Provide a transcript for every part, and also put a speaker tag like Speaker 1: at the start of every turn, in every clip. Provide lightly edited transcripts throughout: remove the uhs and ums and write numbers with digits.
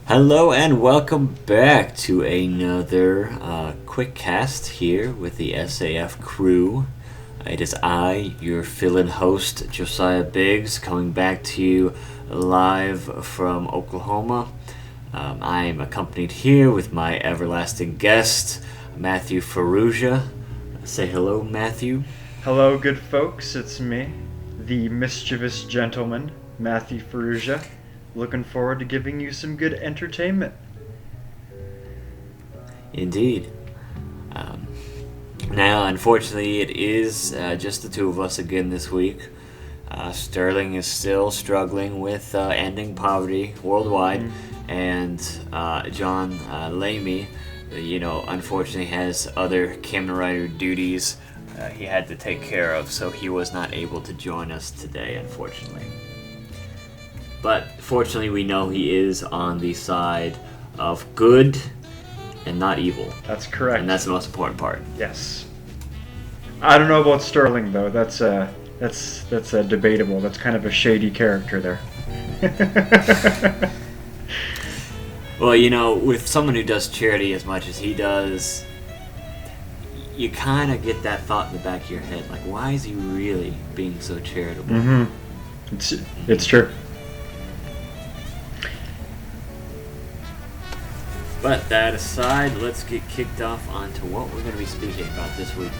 Speaker 1: Hello and welcome back to another Quickcast here with the SAF crew. It is I, your fill-in host, Josiah Biggs, coming back to you live from Oklahoma. I am accompanied here with my everlasting guest, Matthew Ferrugia. Say hello, Matthew.
Speaker 2: Hello, good folks. It's me, the mischievous gentleman, Matthew Ferrugia. Looking forward to giving you some good entertainment.
Speaker 1: Indeed. Now, unfortunately, it is just the two of us again this week. Sterling is still struggling with ending poverty worldwide, and John Lamy, unfortunately has other camera writer duties he had to take care of, so he was not able to join us today, unfortunately. But fortunately, we know he is on the side of good and not evil.
Speaker 2: That's correct.
Speaker 1: And that's the most important part.
Speaker 2: Yes. I don't know about Sterling though. That's debatable. That's kind of a shady character there.
Speaker 1: Well, with someone who does charity as much as he does, you kind of get that thought in the back of your head, like, why is he really being so charitable?
Speaker 2: Mm-hmm. It's true.
Speaker 1: But that aside, let's get kicked off onto what we're going to be speaking about this week.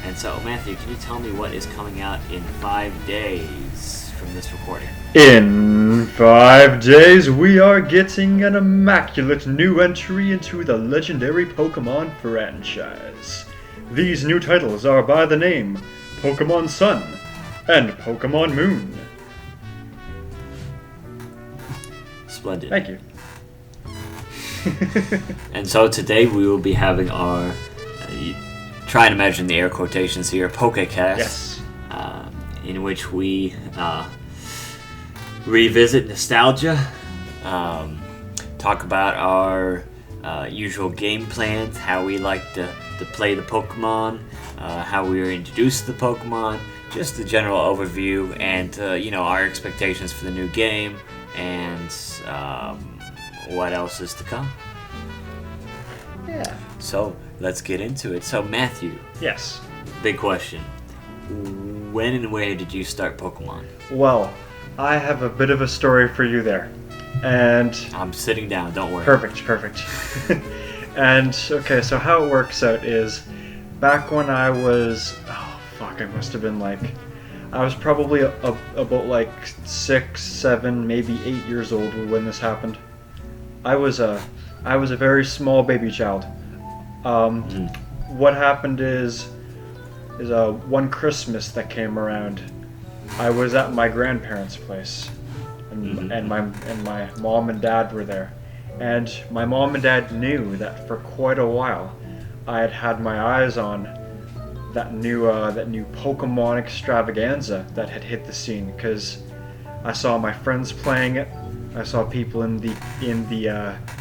Speaker 1: And so, Matthew, can you tell me what is coming out in 5 days from this recording?
Speaker 2: In 5 days, we are getting an immaculate new entry into the legendary Pokemon franchise. These new titles are by the name Pokemon Sun and Pokemon Moon.
Speaker 1: Splendid.
Speaker 2: Thank you.
Speaker 1: And so today we will be having our, try and imagine the air quotations here, Pokecast.
Speaker 2: Yes.
Speaker 1: In which we revisit nostalgia, talk about our usual game plans, how we like to play the Pokemon, how we were introduced to the Pokemon, just the general overview, and our expectations for the new game, and what else is to come.
Speaker 2: Yeah.
Speaker 1: So let's get into it. So Matthew.
Speaker 2: Yes.
Speaker 1: Big question. When and where did you start Pokemon?
Speaker 2: Well, I have a bit of a story for you there. And
Speaker 1: I'm sitting down, don't worry.
Speaker 2: Perfect. And okay, so how it works out is back when I was I must have been I was probably about 6, 7, maybe 8 years old when this happened. I was a very small baby child. What happened is one Christmas that came around, I was at my grandparents' place, and my mom and dad were there, and my mom and dad knew that for quite a while I had my eyes on that new Pokemon extravaganza that had hit the scene, because I saw my friends playing it. I saw people in the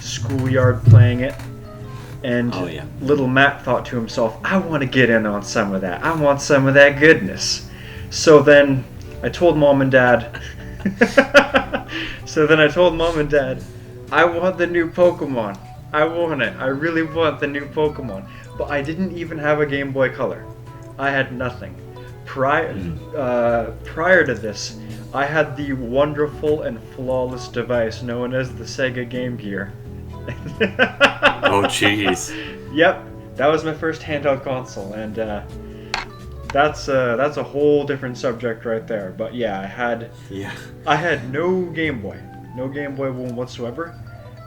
Speaker 2: schoolyard playing it, and little Matt thought to himself, I want to get in on some of that. I want some of that goodness. So then I told Mom and Dad, I want the new Pokemon. I want it. I really want the new Pokemon. But I didn't even have a Game Boy Color. I had nothing. Prior to this, I had the wonderful and flawless device known as the Sega Game Gear.
Speaker 1: Oh, jeez.
Speaker 2: Yep, that was my first handheld console, and that's a whole different subject right there. But yeah, I had no Game Boy whatsoever,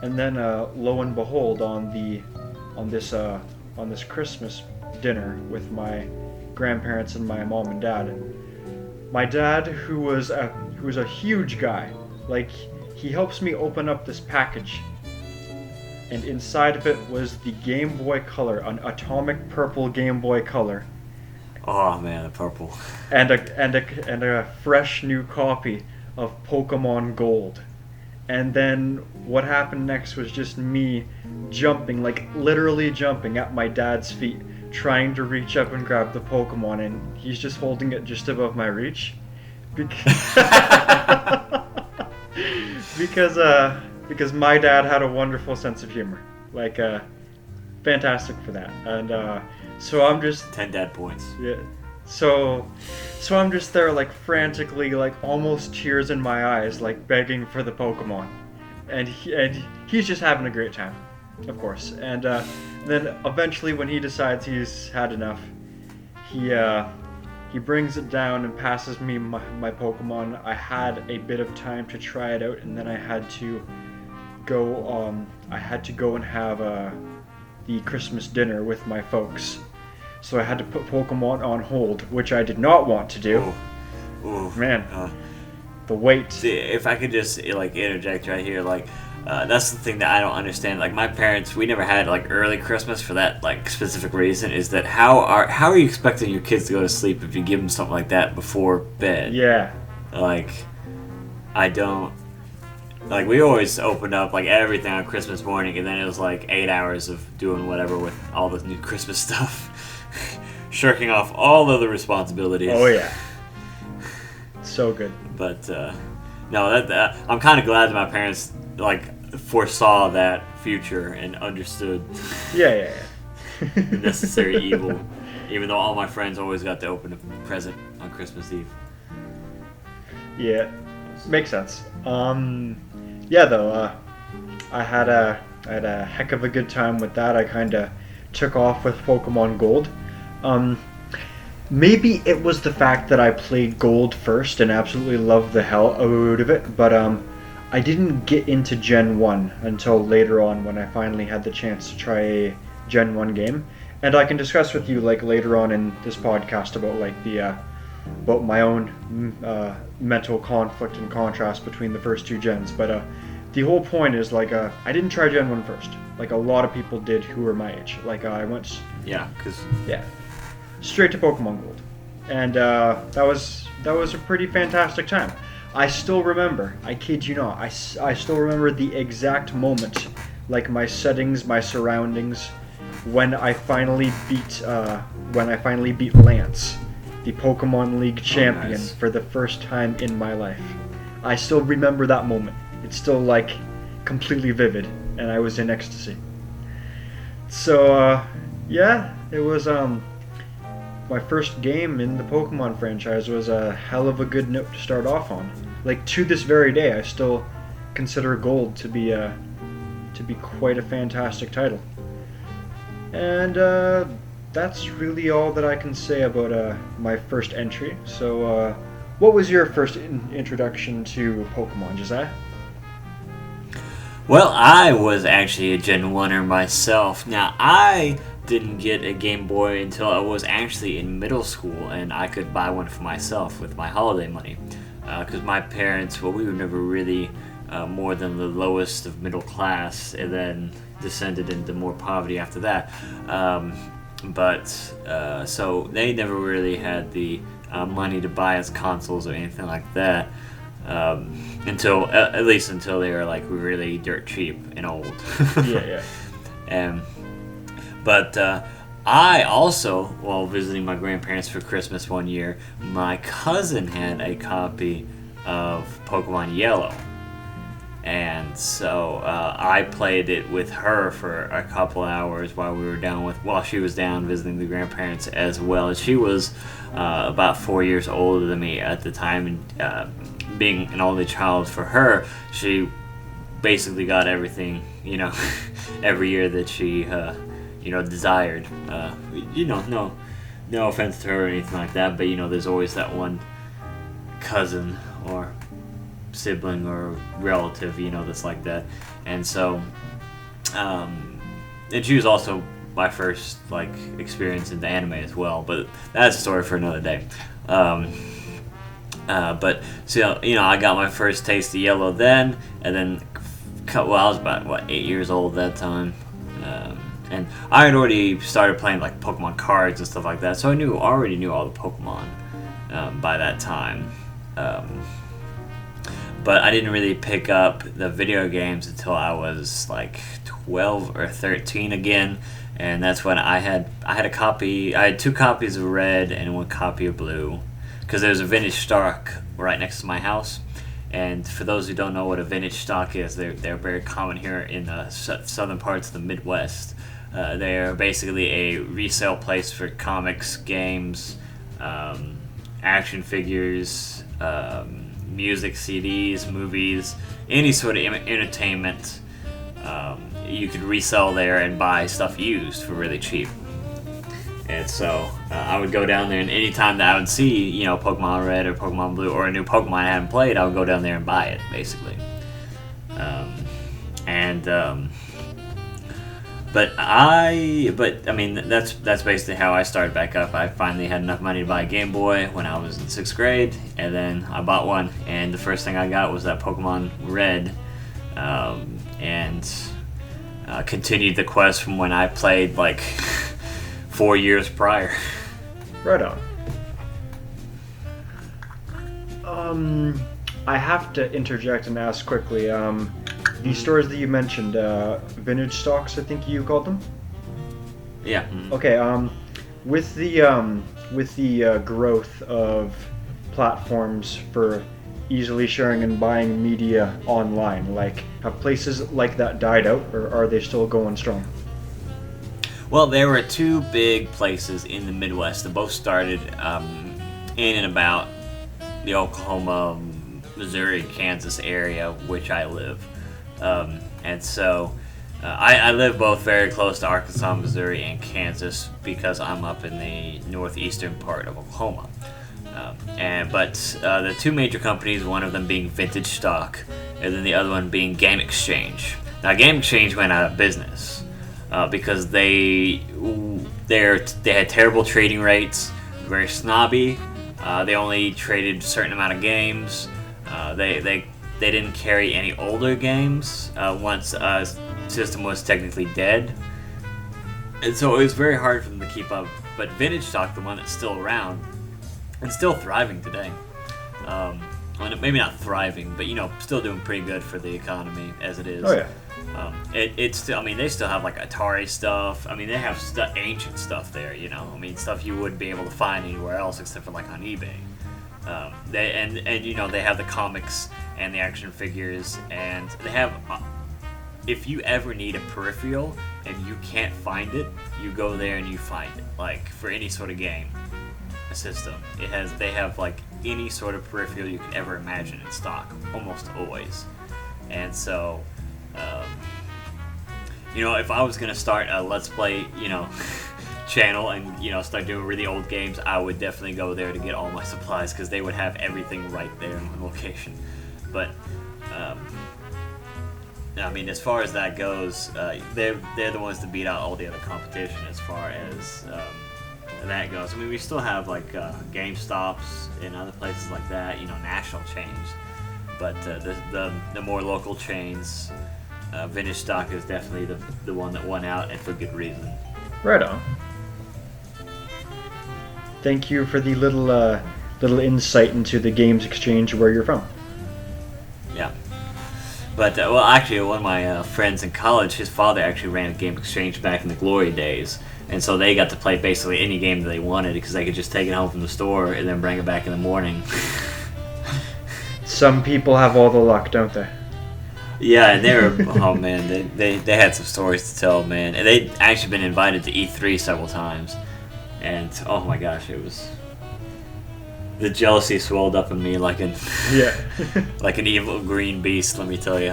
Speaker 2: and then lo and behold, on this Christmas dinner with my grandparents and my mom and dad. My dad, who was a huge guy, he helps me open up this package, and inside of it was the Game Boy Color, an atomic purple Game Boy Color.
Speaker 1: Oh man, the purple.
Speaker 2: And a fresh new copy of Pokemon Gold. And then what happened next was just me jumping, literally jumping at my dad's feet, trying to reach up and grab the Pokemon, and he's just holding it just above my reach. Because because my dad had a wonderful sense of humor, like fantastic for that, and so I'm just
Speaker 1: 10 dad points.
Speaker 2: yeah, so I'm just there like frantically, like almost tears in my eyes, like begging for the Pokemon, and he's just having a great time, of course, and then eventually when he decides he's had enough, he brings it down and passes me my Pokemon. I had a bit of time to try it out, and then I had to go. I had to go and have the Christmas dinner with my folks, so I had to put Pokemon on hold, which I did not want to do.
Speaker 1: Ooh.
Speaker 2: Man, the wait.
Speaker 1: See, if I could just like interject right here, like that's the thing that I don't understand. Like my parents, we never had like early Christmas for that like specific reason. Is that how are you expecting your kids to go to sleep if you give them something like that before bed?
Speaker 2: Yeah.
Speaker 1: Like, I don't. Like we always opened up like everything on Christmas morning, and then it was like 8 hours of doing whatever with all the new Christmas stuff, shirking off all other responsibilities.
Speaker 2: Oh yeah. So good.
Speaker 1: But no, that I'm kind of glad that my parents like foresaw that future and understood
Speaker 2: Yeah.
Speaker 1: the necessary evil, even though all my friends always got to open a present on Christmas Eve.
Speaker 2: Yeah, makes sense. Yeah, though, I had a heck of a good time with that. I kind of took off with Pokemon Gold. Maybe it was the fact that I played Gold first and absolutely loved the hell out of it, but I didn't get into Gen 1 until later on when I finally had the chance to try a Gen 1 game. And I can discuss with you like later on in this podcast about like the about my own mental conflict and contrast between the first two gens, but the whole point is like I didn't try Gen 1 first, like a lot of people did who were my age. Like I went straight to Pokemon Gold, and that was a pretty fantastic time. I still remember, I kid you not, I still remember the exact moment, like my settings, my surroundings, when I finally beat Lance, the Pokemon League champion,
Speaker 1: nice.
Speaker 2: for the first time in my life. I still remember that moment. It's still like completely vivid, and I was in ecstasy. So yeah, it was my first game in the Pokemon franchise. Was a hell of a good note to start off on. Like to this very day, I still consider Gold to be quite a fantastic title. And that's really all that I can say about my first entry. So, what was your first introduction to Pokemon, Josiah?
Speaker 1: Well, I was actually a Gen 1er myself. Now, I didn't get a Game Boy until I was actually in middle school, and I could buy one for myself with my holiday money. Because my parents, well, we were never really more than the lowest of middle class, and then descended into more poverty after that. So they never really had the money to buy us consoles or anything like that, until they were like really dirt cheap and old.
Speaker 2: Yeah.
Speaker 1: But I also, while visiting my grandparents for Christmas one year, my cousin had a copy of Pokemon Yellow. And so I played it with her for a couple hours while she was down visiting the grandparents as well. And she was about 4 years older than me at the time, and being an only child for her, she basically got everything, every year that she, desired. No offense to her or anything like that, but there's always that one cousin or sibling or relative, that's like that. And so, and she was also my first experience in the anime as well, but that's a story for another day. But so I got my first taste of Yellow then, and then I was about 8 years old at that time, and I had already started playing Pokemon cards and stuff like that, so I already knew all the Pokemon by that time. But I didn't really pick up the video games until I was 12 or 13 again, and that's when I had a copy. I had 2 copies of Red and 1 copy of Blue, because there was a vintage Stark right next to my house, And for those who don't know what a vintage stock is, they're very common here in the southern parts of the Midwest. They're basically a resale place for comics, games, action figures, music, CDs, movies, any sort of entertainment. You could resell there and buy stuff used for really cheap. And so I would go down there, and anytime that I would see, Pokemon Red or Pokemon Blue or a new Pokemon I hadn't played, I would go down there and buy it, basically. But I mean, that's basically how I started back up. I finally had enough money to buy a Game Boy when I was in 6th grade, and then I bought one, and the first thing I got was that Pokemon Red, and continued the quest from when I played like 4 years prior.
Speaker 2: Right on. I have to interject and ask quickly. The stores that you mentioned, vintage stocks, I think you called them.
Speaker 1: Yeah.
Speaker 2: Okay. With the growth of platforms for easily sharing and buying media online, like, have places like that died out, or are they still going strong?
Speaker 1: Well, there were two big places in the Midwest that both started in and about the Oklahoma, Missouri, Kansas area, which I live. And so I live both very close to Arkansas, Missouri, and Kansas because I'm up in the northeastern part of Oklahoma. But the two major companies, one of them being Vintage Stock, and then the other one being Game Exchange. Now, Game Exchange went out of business because they had terrible trading rates, very snobby. They only traded a certain amount of games. They didn't carry any older games once a system was technically dead. And so it was very hard for them to keep up. But Vintage Stock, the one that's still around, and still thriving today. Maybe not thriving, but still doing pretty good for the economy as it is.
Speaker 2: Oh yeah.
Speaker 1: It's still. I mean, they still have like Atari stuff. I mean, they have ancient stuff there. I mean, stuff you wouldn't be able to find anywhere else except for like on eBay. They have the comics and the action figures, and they have. If you ever need a peripheral and you can't find it, you go there and you find it. Like for any sort of game system, they have like any sort of peripheral you could ever imagine in stock, almost always. And so, if I was gonna start a Let's Play, channel and start doing really old games, I would definitely go there to get all my supplies because they would have everything right there in one location. But I mean, as far as that goes, they're the ones to beat out all the other competition as far as that goes. I mean, we still have like GameStops and other places like that, national chains. But the more local chains, Vintage Stock is definitely the one that won out, and for good reason.
Speaker 2: Right on. Thank you for the little insight into the Games Exchange where you're from.
Speaker 1: Yeah. But, actually, one of my friends in college, his father actually ran a Game Exchange back in the glory days. And so they got to play basically any game that they wanted because they could just take it home from the store and then bring it back in the morning.
Speaker 2: Some people have all the luck, don't they?
Speaker 1: Yeah, and they were, oh man, they had some stories to tell, man. And they'd actually been invited to E3 several times. And, oh my gosh, it was... The jealousy swelled up in me like an like an evil green beast, let me tell you.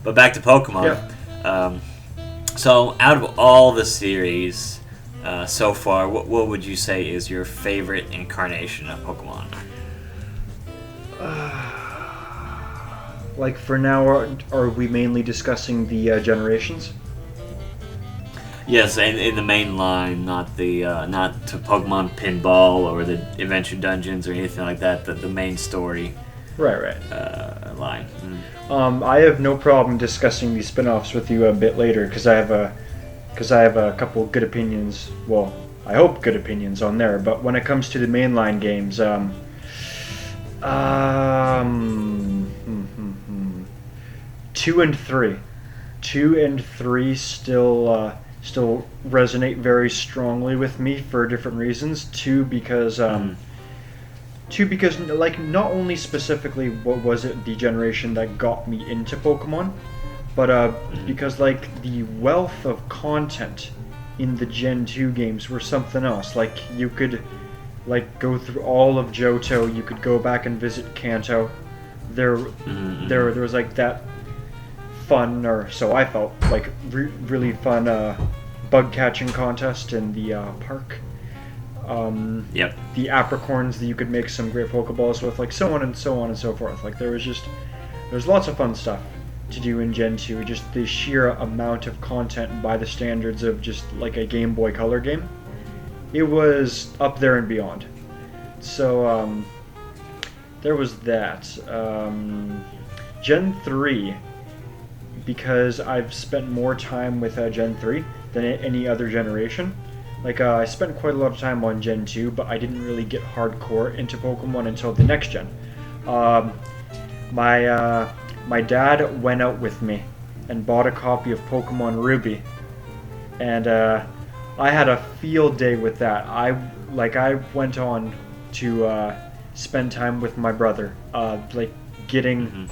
Speaker 1: But back to Pokemon.
Speaker 2: Yeah.
Speaker 1: So out of all the series so far, what would you say is your favorite incarnation of Pokemon?
Speaker 2: Like for now, are we mainly discussing the generations?
Speaker 1: Yes, in the main line, not to Pokemon Pinball or the Adventure Dungeons or anything like that. The main story.
Speaker 2: Right.
Speaker 1: Line.
Speaker 2: I have no problem discussing these spin-offs with you a bit later because I have a couple good opinions. Well, I hope good opinions on there. But when it comes to the mainline games, 2 and 3, 2 and 3 still resonate very strongly with me for different reasons. 2 because Two, because like not only specifically what was it the generation that got me into Pokemon, but because like the wealth of content in the Gen 2 games were something else. Like you could like go through all of Johto, you could go back and visit Kanto. There was like that fun, or so I felt, like really fun bug catching contest in the park.
Speaker 1: Yep.
Speaker 2: The apricorns that you could make some great Pokeballs with, like so on and so on and so forth. Like there's lots of fun stuff to do in Gen 2. Just the sheer amount of content by the standards of just like a Game Boy Color game. It was up there and beyond. So there was that. Gen 3, because I've spent more time with Gen 3 than any other generation. Like, I spent quite a lot of time on Gen 2, but I didn't really get hardcore into Pokemon until the next gen. My dad went out with me and bought a copy of Pokemon Ruby, and I had a field day with that. I went on to spend time with my brother, like getting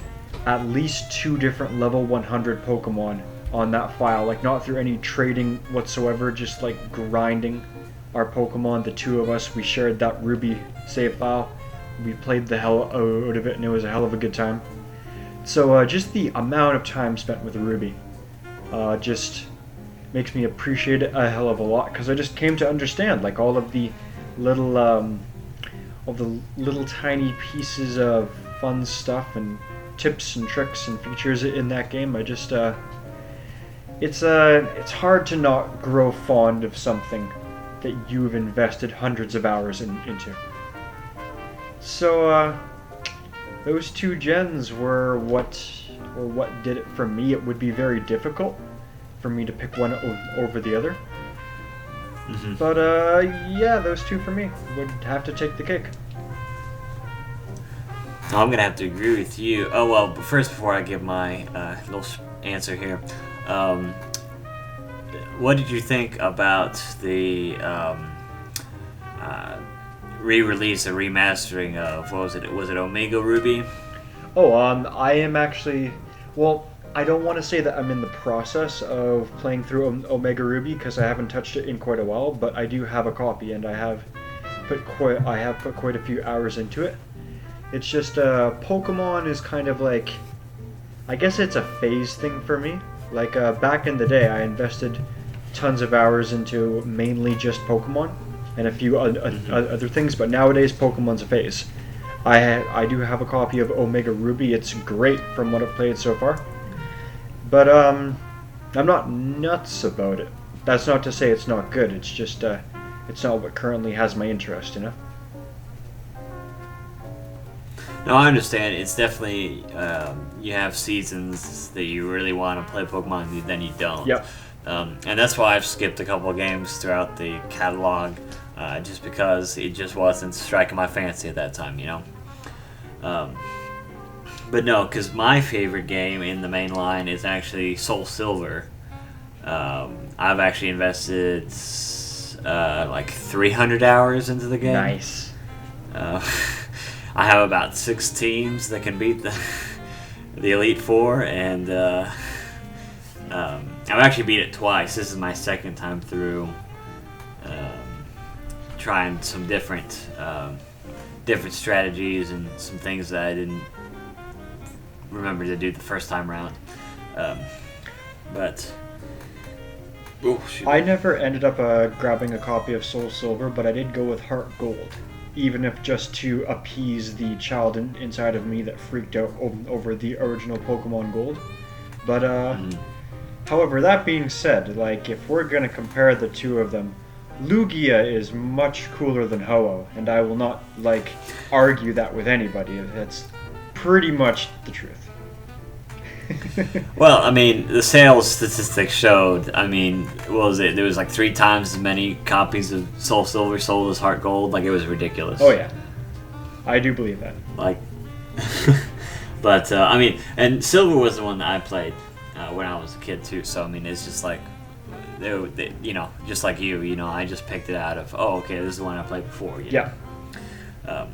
Speaker 2: at least 2 different level 100 Pokemon on that file, like not through any trading whatsoever, just like grinding our Pokemon. The two of us, we shared that Ruby save file. We played the hell out of it, and it was a hell of a good time. So just the amount of time spent with Ruby just makes me appreciate it a hell of a lot, because I just came to understand like all of the little tiny pieces of fun stuff and tips and tricks and features in that game. I just it's hard to not grow fond of something that you've invested hundreds of hours into. So those 2 gens were what did it for me. It would be very difficult for me to pick one over the other. But yeah, those 2 for me would have to take the cake.
Speaker 1: I'm gonna have to agree with you. Oh well, but first, before I give my little answer here, what did you think about the re-release or remastering of, what was it? Was it Omega Ruby?
Speaker 2: Oh, I am actually, well, I don't want to say that I'm in the process of playing through Omega Ruby, because I haven't touched it in quite a while, but I do have a copy, and I have put quite a few hours into it. It's just Pokemon is kind of like, I guess it's a phase thing for me. Like back in the day, I invested tons of hours into mainly just Pokemon and a few other things, but nowadays Pokemon's a phase. I do have a copy of Omega Ruby. It's great from what I've played so far, but I'm not nuts about it. That's not to say it's not good. It's just it's not what currently has my interest, you know.
Speaker 1: No, I understand. It's definitely you have seasons that you really want to play Pokemon, and then you don't.
Speaker 2: Yep.
Speaker 1: And that's why I've skipped a couple of games throughout the catalog, just because it just wasn't striking my fancy at that time, you know. But no, because my favorite game in the main line is actually Soul Silver. I've actually invested like 300 hours into the game.
Speaker 2: Nice.
Speaker 1: I have about 6 teams that can beat the Elite Four, and I've actually beat it twice. This is my second time through, trying some different strategies and some things that I didn't remember to do the first time around. But
Speaker 2: I never ended up grabbing a copy of Soul Silver, but I did go with Heart Gold, even if just to appease the child inside of me that freaked out over the original Pokemon Gold. But however, that being said, like if we're gonna compare the two of them, Lugia is much cooler than Ho-Oh, and I will not like argue that with anybody. That's pretty much the truth.
Speaker 1: Well, I mean, the sales statistics showed, I mean, what was it? There was like 3 times as many copies of Soul Silver sold as Heart Gold. Like, it was ridiculous.
Speaker 2: Oh, yeah. I do believe that.
Speaker 1: Like, but, I mean, and Silver was the one that I played when I was a kid, too. So, I mean, it's just like, they, you know, just like you know, I just picked it out of, oh, okay, this is the one I played before. You know?
Speaker 2: Yeah.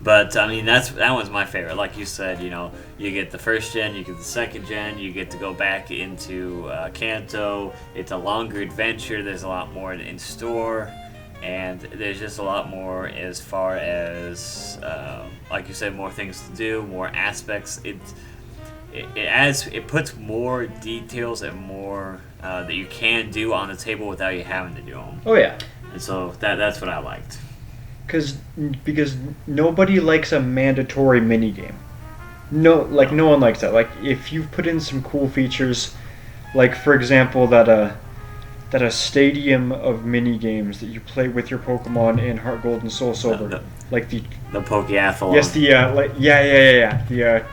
Speaker 1: But I mean, that one's my favorite. Like you said, you get the first gen, you get the second gen, you get to go back into Kanto. It's a longer adventure. There's a lot more in store, and there's just a lot more as far as, like you said, more things to do, more aspects. It puts more details and more that you can do on the table without you having to do them.
Speaker 2: Oh yeah.
Speaker 1: And so that's what I liked.
Speaker 2: Because nobody likes a mandatory minigame. No one likes that. Like, if you put in some cool features, like, for example, that a stadium of minigames that you play with your Pokemon in Heart Gold and Soul Silver, like the
Speaker 1: Pokeathlon.
Speaker 2: Yes, the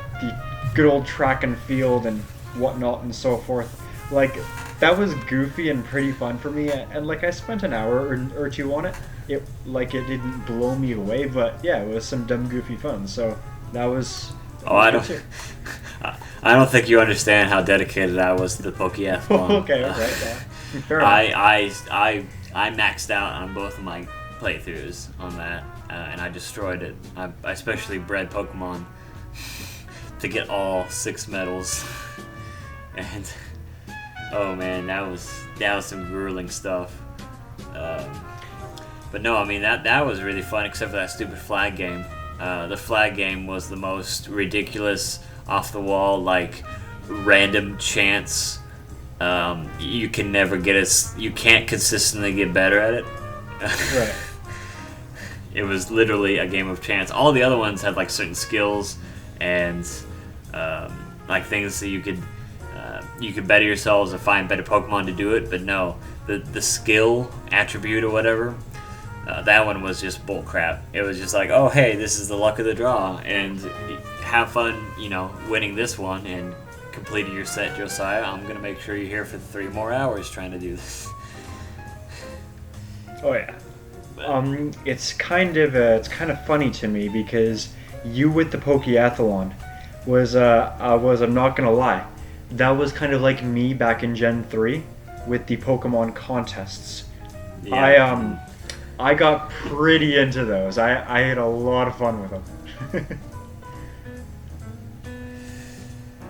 Speaker 2: good old track and field and whatnot and so forth. Like, that was goofy and pretty fun for me, and like I spent an hour or two on it. It didn't blow me away, but yeah, it was some dumb goofy fun. So that was.
Speaker 1: I don't think you understand how dedicated I was to the Pokeathlon.
Speaker 2: Okay, yeah. Fair
Speaker 1: enough. I maxed out on both of my playthroughs on that, and I destroyed it. I especially bred Pokemon to get all 6 medals, and oh man, that was some grueling stuff. But no, I mean that was really fun, except for that stupid flag game. The flag game was the most ridiculous, off the wall, like random chance. You can never you can't consistently get better at it.
Speaker 2: Right.
Speaker 1: It was literally a game of chance. All the other ones had like certain skills and like things that you could better yourselves or find better Pokemon to do it. But no, the skill attribute or whatever. That one was just bull crap. It was just like, oh hey, this is the luck of the draw, and have fun, winning this one and completing your set, Josiah. I'm gonna make sure you're here for 3 more hours trying to do this.
Speaker 2: Oh yeah. It's kind of funny to me because you with the Pokeathlon was I'm not gonna lie, that was kind of like me back in Gen 3 with the Pokemon contests. Yeah. I got pretty into those. I had a lot of fun with them.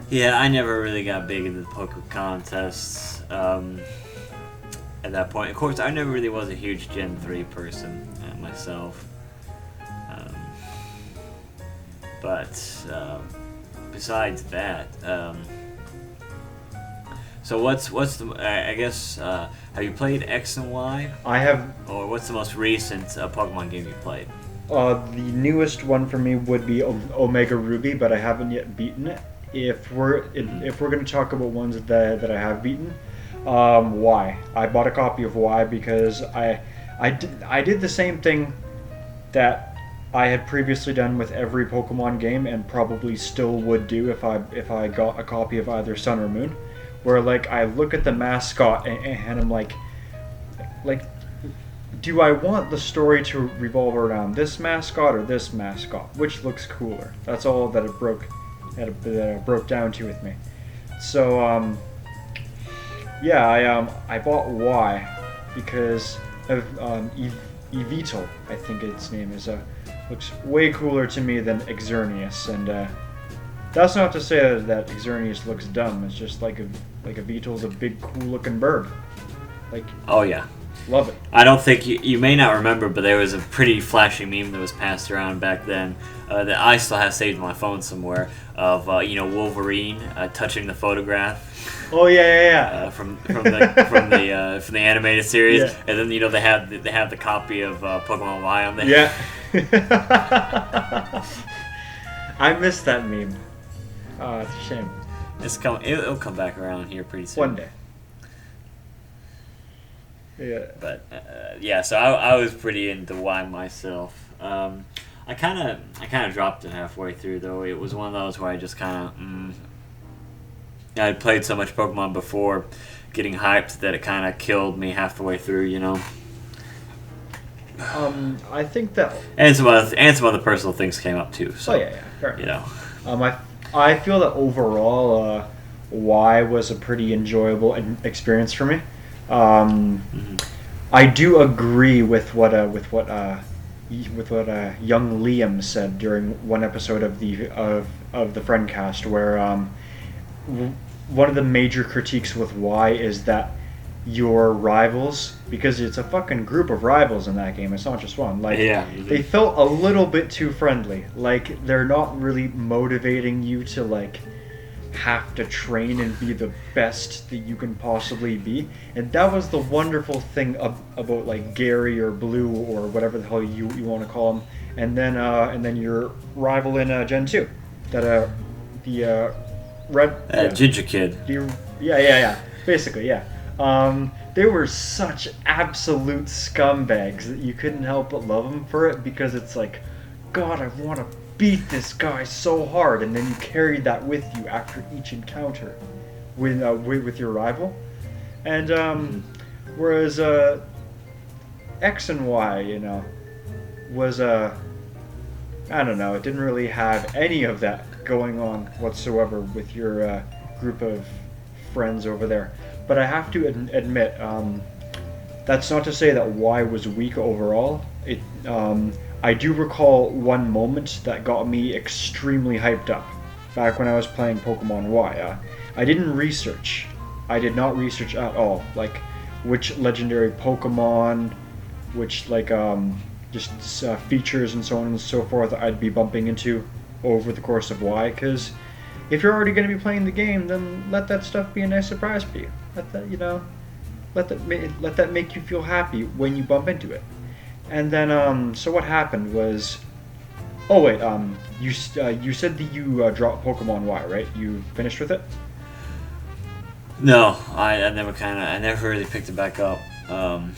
Speaker 1: Yeah, I never really got big into the Pokemon contests at that point. Of course, I never really was a huge Gen 3 person myself. But besides that, so what's the? I guess have you played X and Y?
Speaker 2: I have.
Speaker 1: Or what's the most recent Pokemon game you played?
Speaker 2: The newest one for me would be Omega Ruby, but I haven't yet beaten it. If we're going to talk about ones that I have beaten, Y. I bought a copy of Y because I did the same thing that I had previously done with every Pokemon game, and probably still would do if I got a copy of either Sun or Moon. Where like I look at the mascot and I'm like, do I want the story to revolve around this mascot or this mascot? Which looks cooler? That's all that it broke down to with me. So I bought Y because of Evital, I think its name is. Looks way cooler to me than Xerneas, and that's not to say that Xerneas looks dumb. It's just like a Vital's a big, cool-looking bird. Like,
Speaker 1: oh yeah,
Speaker 2: love it.
Speaker 1: I don't think you may not remember, but there was a pretty flashy meme that was passed around back then that I still have saved on my phone somewhere of Wolverine touching the photograph.
Speaker 2: Oh yeah.
Speaker 1: From the animated series,
Speaker 2: yeah.
Speaker 1: And then they have the copy of Pokemon Y on there.
Speaker 2: Yeah. I missed that meme. Oh, it's a shame.
Speaker 1: It'll come back around here pretty soon.
Speaker 2: One day. Yeah.
Speaker 1: But so I was pretty into Y myself. I kind of dropped it halfway through though. It was one of those where I just kind of I'd played so much Pokemon before, getting hyped that it kind of killed me halfway through.
Speaker 2: I think that
Speaker 1: and some other personal things came up too. So
Speaker 2: fair enough. I feel that overall, Y was a pretty enjoyable experience for me. I do agree with what young Liam said during one episode of the Friendcast, where one of the major critiques with Y is that your rivals, because it's a fucking group of rivals in that game, it's not just one, like, they felt a little bit too friendly. Like, they're not really motivating you to, like, have to train and be the best that you can possibly be. And that was the wonderful thing about, like, Gary or Blue or whatever the hell you want to call him. And then your rival in Gen 2, that the red
Speaker 1: Ginger Kid.
Speaker 2: Basically, yeah. They were such absolute scumbags that you couldn't help but love them for it, because it's like, God, I want to beat this guy so hard, and then you carried that with you after each encounter with your rival. And whereas X and Y, was I don't know, it didn't really have any of that going on whatsoever with your group of friends over there. But I have to admit, that's not to say that Y was weak overall. I do recall one moment that got me extremely hyped up back when I was playing Pokemon Y. I didn't research. I did not research at all, like, which legendary Pokemon, which, like, features and so on and so forth I'd be bumping into over the course of Y, because if you're already going to be playing the game, then let that stuff be a nice surprise for you. Let that make you feel happy when you bump into it. And then, so what happened was, you said that you dropped Pokemon Y, right? You finished with it?
Speaker 1: No, I never really picked it back up. And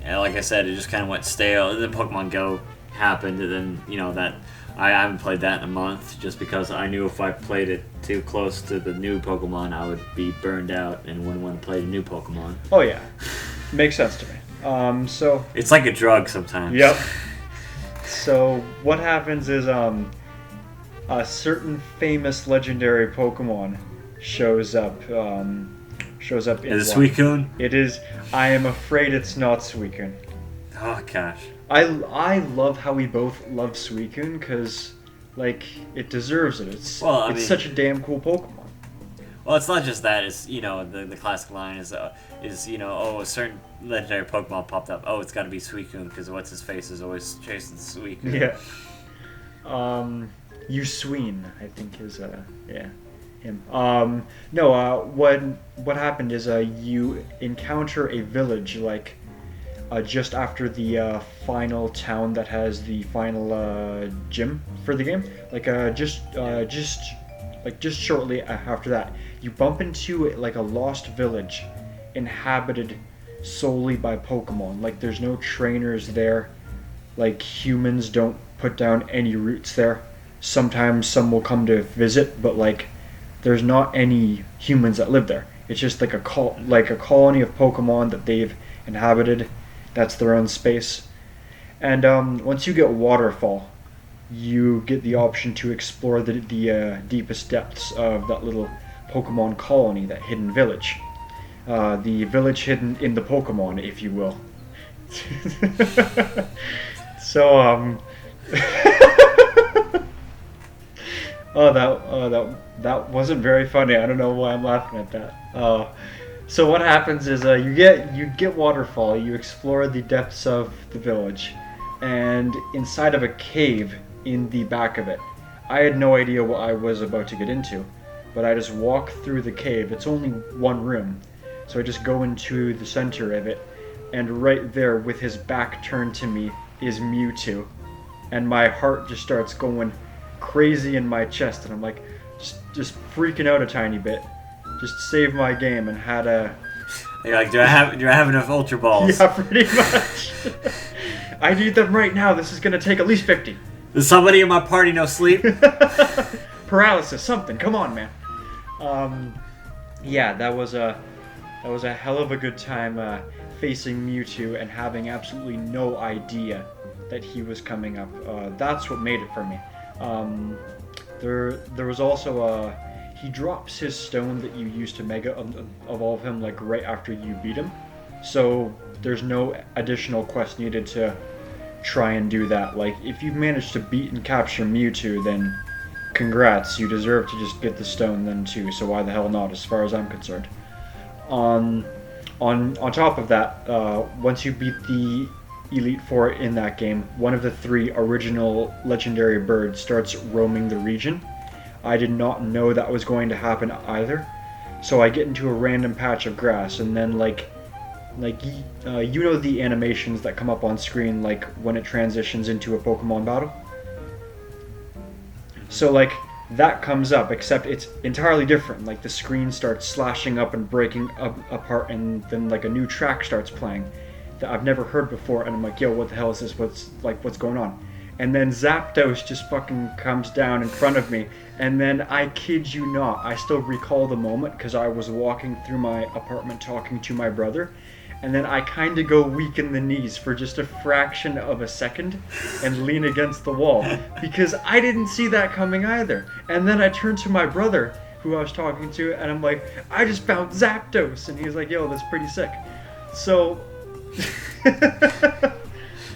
Speaker 1: like I said, it just kind of went stale. And then Pokemon Go happened, and then that. I haven't played that in a month, just because I knew if I played it too close to the new Pokemon, I would be burned out and wouldn't want to play the new Pokemon.
Speaker 2: Oh yeah, makes sense to me. So
Speaker 1: it's like a drug sometimes.
Speaker 2: Yep. So what happens is a certain famous legendary Pokemon shows up. Is it
Speaker 1: Suicune?
Speaker 2: It is. I am afraid it's not Suicune.
Speaker 1: Oh gosh.
Speaker 2: I love how we both love Suicune, because, like, it deserves it. It's such a damn cool Pokemon.
Speaker 1: Well, it's not just that. It's, the classic line is a certain legendary Pokemon popped up. Oh, it's got to be Suicune, because what's his face is always chasing Suicune.
Speaker 2: Yeah. Usween, I think is him. What happened is you encounter a village, like, just after the final town that has the final gym for the game, just shortly after that, you bump into like a lost village, inhabited solely by Pokemon. Like, there's no trainers there. Like, humans don't put down any roots there. Sometimes some will come to visit, but like, there's not any humans that live there. It's just like a colony of Pokemon that they've inhabited. That's their own space. And once you get Waterfall, you get the option to explore the deepest depths of that little Pokemon colony, that hidden village. The village hidden in the Pokemon, if you will. So, that wasn't very funny. I don't know why I'm laughing at that. So what happens is you get Waterfall, you explore the depths of the village, and inside of a cave in the back of it. I had no idea what I was about to get into, but I just walk through the cave. It's only one room, so I just go into the center of it, and right there with his back turned to me is Mewtwo, and my heart just starts going crazy in my chest, and I'm like just freaking out a tiny bit. Just saved my game and had a...
Speaker 1: You're like, do I have enough Ultra Balls?
Speaker 2: Yeah, pretty much. I need them right now. This is going to take at least 50.
Speaker 1: Does somebody in my party know sleep?
Speaker 2: Paralysis, something. Come on, man. Yeah, that was a hell of a good time facing Mewtwo and having absolutely no idea that he was coming up. That's what made it for me. There was also he drops his stone that you use to Mega Evolve him, like, right after you beat him. So there's no additional quest needed to try and do that. Like, if you've managed to beat and capture Mewtwo, then congrats, you deserve to just get the stone then too, so why the hell not, as far as I'm concerned. On top of that, once you beat the Elite Four in that game, one of the 3 original legendary birds starts roaming the region. I did not know that was going to happen either. So I get into a random patch of grass, and then you know the animations that come up on screen, like when it transitions into a Pokemon battle? So like that comes up, except it's entirely different. Like the screen starts slashing up and breaking up apart, and then like a new track starts playing that I've never heard before, and I'm like, yo, what the hell is this? What's going on? And then Zapdos just fucking comes down in front of me, and then I kid you not, I still recall the moment because I was walking through my apartment talking to my brother, and then I kind of go weak in the knees for just a fraction of a second and lean against the wall because I didn't see that coming either. And then I turn to my brother, who I was talking to, and I'm like, I just found Zapdos, and he's like, yo, that's pretty sick. So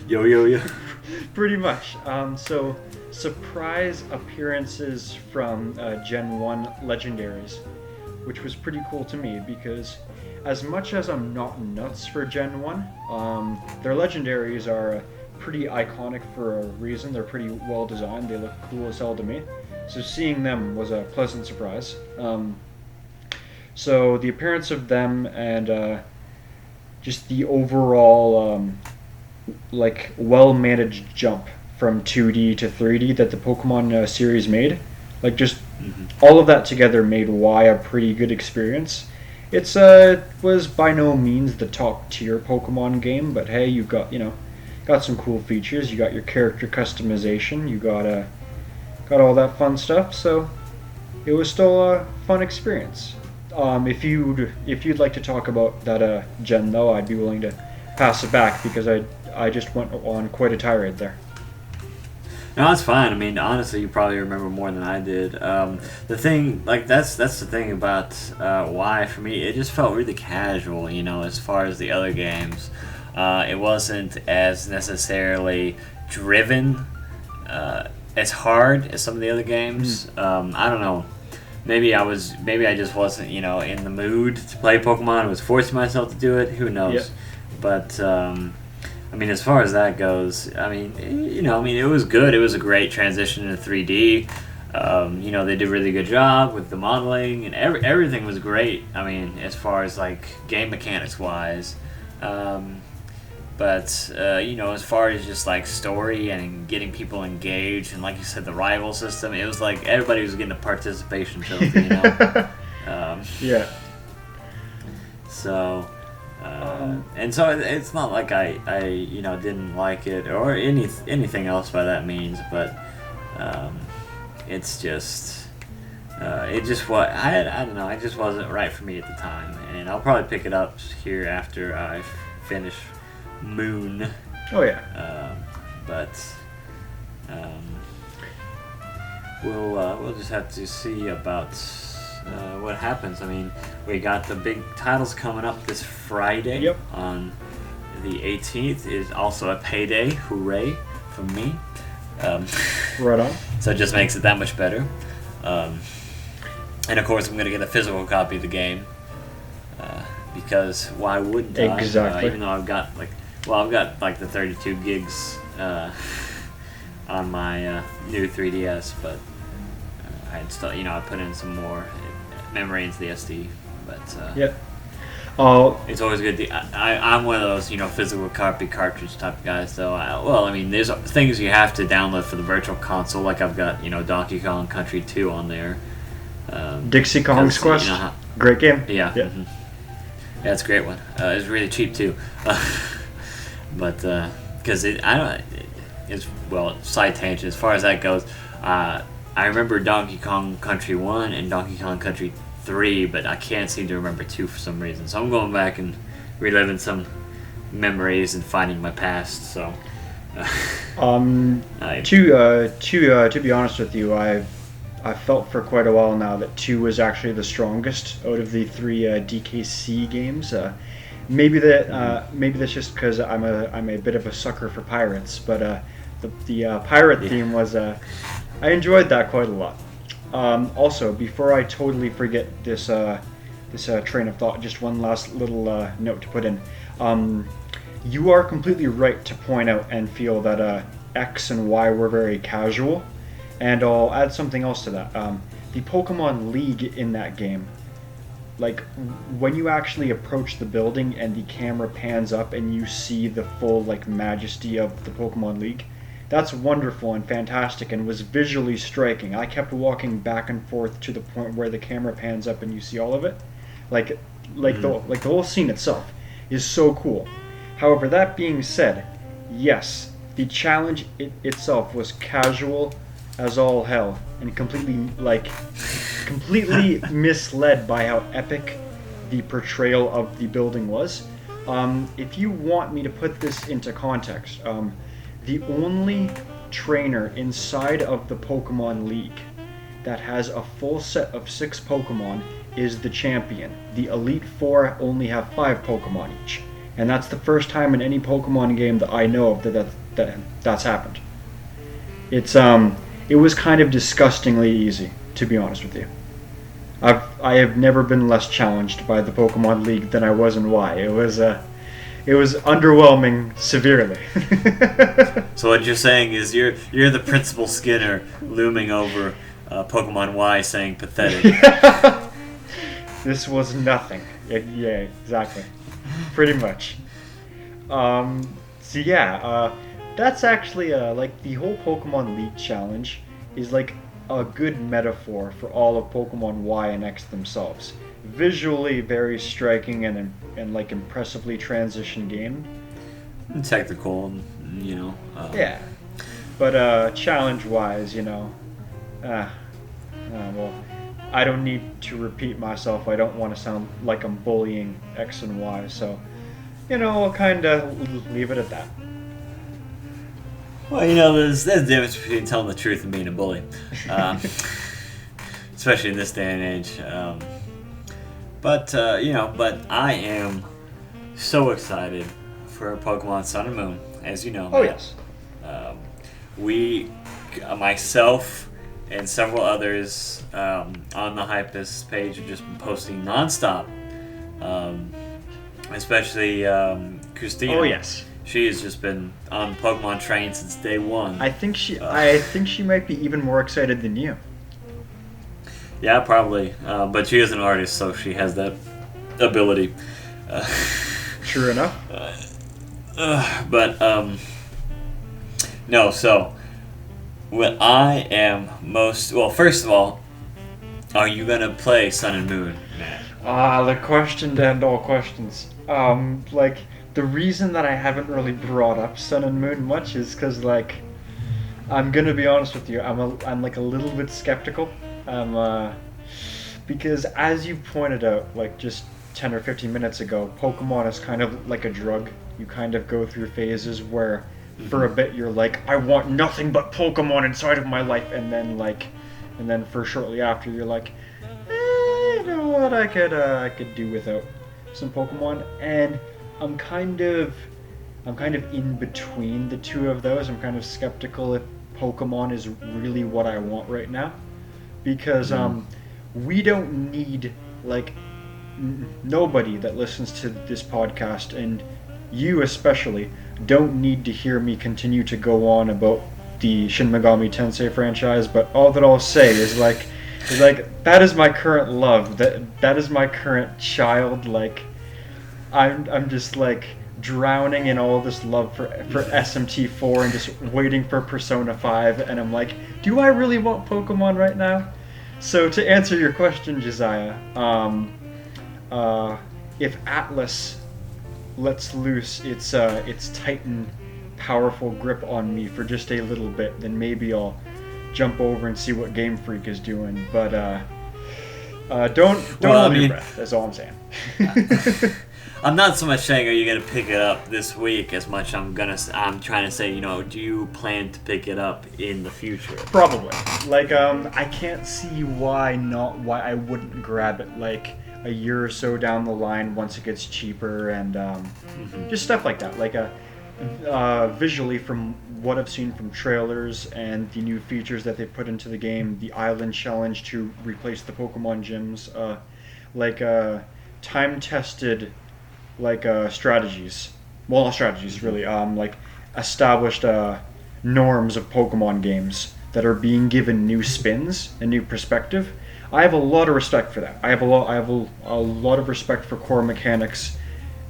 Speaker 1: yo.
Speaker 2: Pretty much. So surprise appearances from Gen 1 legendaries, which was pretty cool to me because as much as I'm not nuts for Gen 1, their legendaries are pretty iconic for a reason. They're pretty well designed. They look cool as hell to me. So seeing them was a pleasant surprise. So the appearance of them and just the overall well-managed jump from 2D to 3D that the Pokemon series made, like just all of that together made Y a pretty good experience. It's was by no means the top tier Pokemon game, but hey, you got some cool features. You got your character customization. You got all that fun stuff. So it was still a fun experience. If you'd like to talk about that gen though, I'd be willing to pass it back because I just went on quite a tirade there.
Speaker 1: No, it's fine. I mean, honestly, you probably remember more than I did. The thing, like, that's the thing about why for me, it just felt really casual, as far as the other games. It wasn't as necessarily driven as hard as some of the other games. I don't know. Maybe I just wasn't, in the mood to play Pokemon. I was forcing myself to do it. Who knows? Yep. But I mean, as far as that goes, it was good. It was a great transition into 3D. They did a really good job with the modeling, and everything was great. I mean, as far as like game mechanics wise, but as far as just like story and getting people engaged, and like you said, the rival system, it was like everybody was getting a participation trophy.
Speaker 2: Yeah.
Speaker 1: So. And so it's not like I didn't like it or anything else by that means, but it's just I don't know, it just wasn't right for me at the time, and I'll probably pick it up here after I finish Moon.
Speaker 2: Oh yeah.
Speaker 1: We'll just have to see about what happens. I mean, we got the big titles coming up this Friday.
Speaker 2: Yep.
Speaker 1: On the 18th is also a payday. Hooray from me.
Speaker 2: Right on.
Speaker 1: So it just makes it that much better. And of course, I'm going to get a physical copy of the game because why wouldn't I?
Speaker 2: Exactly.
Speaker 1: Even though I've got the 32 gigs on my new 3DS, but I'd still, I put in some more memory into the SD, but
Speaker 2: yep.
Speaker 1: It's always good. I'm one of those, physical copy cartridge type of guys, though. There's things you have to download for the virtual console, like I've got, Donkey Kong Country 2 on there.
Speaker 2: Dixie Kong's Quest, great game.
Speaker 1: Yeah,
Speaker 2: yep.
Speaker 1: Yeah, it's a great one. It's really cheap too, but because side tangent as far as that goes. I remember Donkey Kong Country 1 and Donkey Kong Country 3, but I can't seem to remember 2 for some reason. So I'm going back and reliving some memories and finding my past. So,
Speaker 2: to be honest with you, I've felt for quite a while now that 2 was actually the strongest out of the 3 DKC games. maybe that's just because I'm a bit of a sucker for pirates, but the pirate theme was I enjoyed that quite a lot. Also, before I totally forget this train of thought, just one last little note to put in. You are completely right to point out and feel that X and Y were very casual, and I'll add something else to that. The Pokemon League in that game, like when you actually approach the building and the camera pans up and you see the full like majesty of the Pokemon League, that's wonderful and fantastic and was visually striking. I kept walking back and forth to the point where the camera pans up and you see all of it. The whole scene itself is so cool. However, that being said, yes, the challenge itself was casual as all hell and completely misled by how epic the portrayal of the building was. If you want me to put this into context, the only trainer inside of the Pokemon League that has a full set of 6 Pokemon is the champion. The Elite Four only have 5 Pokemon each. And that's the first time in any Pokemon game that I know of that's happened. It was kind of disgustingly easy, to be honest with you. I have never been less challenged by the Pokemon League than I was in Y. It was underwhelming severely.
Speaker 1: So what you're saying is you're the Principal Skinner looming over Pokemon Y saying pathetic.
Speaker 2: This was nothing. Yeah, exactly. Pretty much. That's actually like the whole Pokemon League challenge is like a good metaphor for all of Pokemon Y and X themselves. Visually very striking and like impressively transitioned game.
Speaker 1: Technical,
Speaker 2: yeah, but challenge-wise, well, I don't need to repeat myself. I don't want to sound like I'm bullying X and Y, so, I'll kind of leave it at that.
Speaker 1: Well, there's a difference between telling the truth and being a bully, especially in this day and age. But I am so excited for Pokemon Sun and Moon, as you know.
Speaker 2: Oh, yes.
Speaker 1: Myself and several others on the hiatus page have just been posting nonstop. Especially Christina.
Speaker 2: Oh, yes.
Speaker 1: She has just been on the Pokemon train since day one.
Speaker 2: I think she might be even more excited than you.
Speaker 1: Yeah, probably. But she is an artist, so she has that ability.
Speaker 2: True enough.
Speaker 1: No, so what I am first of all, are you going to play Sun and Moon, Matt?
Speaker 2: The question to end all questions. The reason that I haven't really brought up Sun and Moon much is because, I'm gonna be honest with you, I'm a little bit skeptical. Because as you pointed out, just 10 or 15 minutes ago, Pokemon is kind of like a drug. You kind of go through phases where, for a bit, you're like, I want nothing but Pokemon inside of my life, and then for shortly after, you're like, you know what, I could do without some Pokemon, and I'm kind of in between the two of those. I'm kind of skeptical if Pokemon is really what I want right now, because we don't need nobody that listens to this podcast, and you especially, don't need to hear me continue to go on about the Shin Megami Tensei franchise. But all that I'll say is that is my current love. That is my current child. I'm just drowning in all this love for SMT4 and just waiting for Persona 5, and I'm like, do I really want Pokemon right now? So to answer your question, Josiah, if Atlas lets loose its titan powerful grip on me for just a little bit, then maybe I'll jump over and see what Game Freak is doing. But don't hold your breath. That's all I'm saying.
Speaker 1: I'm not so much saying are you going to pick it up this week as much I'm trying to say, do you plan to pick it up in the future?
Speaker 2: Probably. I can't see why I wouldn't grab it. a year or so down the line once it gets cheaper, and just stuff like that. Like visually, from what I've seen from trailers and the new features that they put into the game, the island challenge to replace the Pokemon gyms, time-tested strategies. Well, not strategies really. Like established norms of Pokemon games that are being given new spins and new perspective. I have a lot of respect for that. I have a lot of respect for core mechanics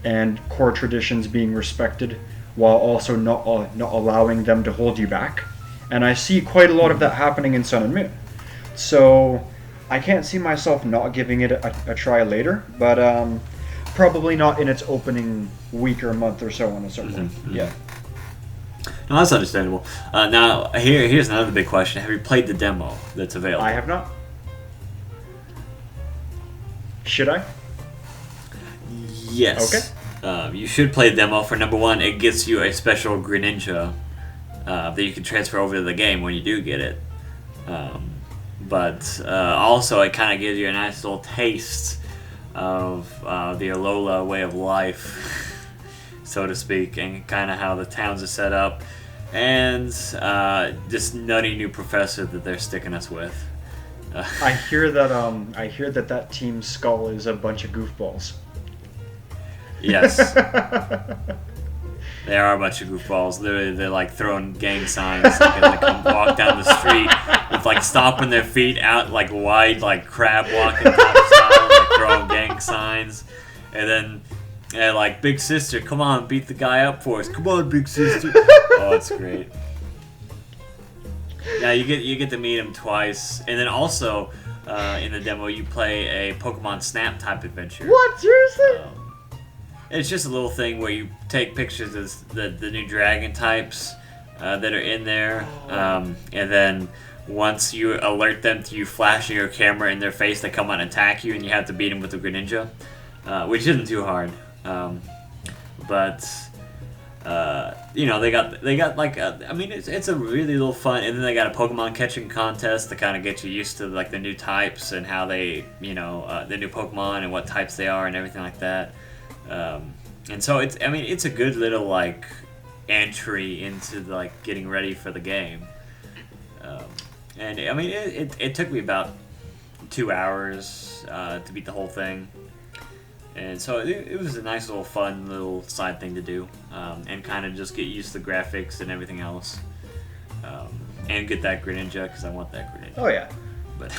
Speaker 2: and core traditions being respected, while also not allowing them to hold you back. And I see quite a lot of that happening in Sun and Moon. So I can't see myself not giving it a try later, but probably not in its opening week or month or so on and so forth. Yeah.
Speaker 1: No, that's understandable. Now, here's another big question. Have you played the demo that's available?
Speaker 2: I have not. Should I?
Speaker 1: Yes. Okay. You should play the demo. For number one, it gets you a special Greninja that you can transfer over to the game when you do get it. But also, it kind of gives you a nice little taste of the Alola way of life, so to speak, and kind of how the towns are set up, and this nutty new professor that they're sticking us with.
Speaker 2: I hear that Team Skull is a bunch of goofballs.
Speaker 1: Yes. They are a bunch of goofballs. Literally, they're like throwing gang signs. Like, they come walk down the street with like stomping their feet out like wide, like crab walking type style, like throwing gang signs. And then, like, big sister, come on, beat the guy up for us. Come on, big sister. Oh, it's great. Yeah, you get to meet him twice, and then also in the demo you play a Pokemon Snap type adventure.
Speaker 2: What? Seriously?
Speaker 1: It's just a little thing where you take pictures of the new dragon types that are in there, and then once you alert them to you flashing your camera in their face, they come out and attack you, and you have to beat them with the Greninja, which isn't too hard. But they got like it's a really little fun, and then they got a Pokemon catching contest to kind of get you used to like the new types and how they the new Pokemon and what types they are and everything like that. And so it's a good little like entry into like getting ready for the game. And it took me about 2 hours to beat the whole thing. And so it was a nice little fun little side thing to do, and kind of just get used to the graphics and everything else, and get that Greninja because I want that Greninja.
Speaker 2: Oh yeah.
Speaker 1: But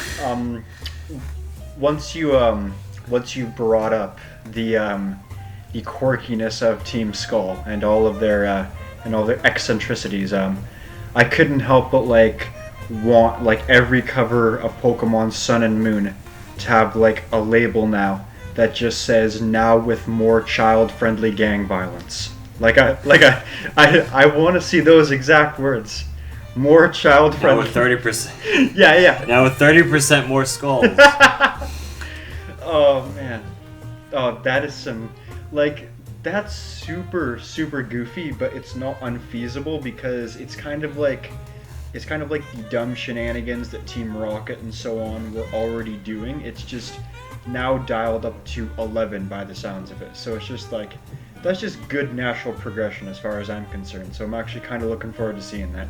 Speaker 2: once you brought up the quirkiness of Team Skull and all their eccentricities, I couldn't help but want every cover of Pokemon Sun and Moon to have a label now that just says "now with more child-friendly gang violence." I want to see those exact words. More child-friendly.
Speaker 1: Now with 30%.
Speaker 2: Yeah.
Speaker 1: Now with 30% more skulls.
Speaker 2: Oh man. Oh, that is some that's super super goofy, but it's not unfeasible because it's kind of like the dumb shenanigans that Team Rocket and so on were already doing. It's just now dialed up to 11 by the sounds of it. So it's just that's just good natural progression as far as I'm concerned. So I'm actually kind of looking forward to seeing that.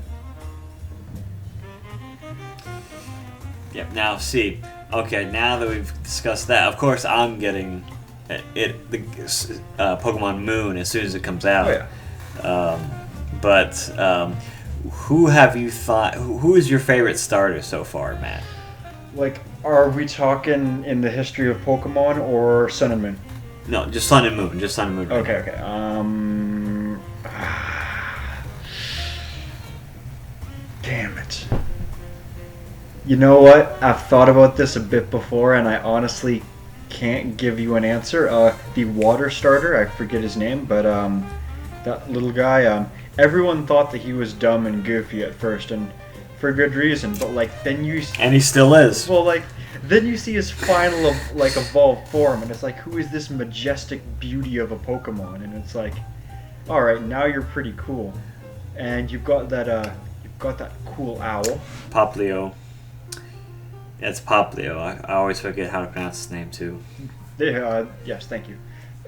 Speaker 1: Yep. Now see, okay, now that we've discussed that, of course I'm getting the Pokemon Moon as soon as it comes out.
Speaker 2: Oh
Speaker 1: yeah. Who have you thought? Who is your favorite starter so far, Matt?
Speaker 2: Are we talking in the history of Pokemon or Sun and Moon?
Speaker 1: No, just Sun and Moon. Just Sun and Moon. Right
Speaker 2: Okay. Damn it. You know what? I've thought about this a bit before, and I honestly can't give you an answer. The water starter, I forget his name, but that little guy, everyone thought that he was dumb and goofy at first, and for good reason, but then you...
Speaker 1: And he still is.
Speaker 2: Well, then you see his final evolved form, and it's who is this majestic beauty of a Pokemon? And it's alright, now you're pretty cool. And you've got that cool owl.
Speaker 1: Poplio. Yeah, it's Poplio. I always forget how to pronounce his name too.
Speaker 2: Yes, thank you.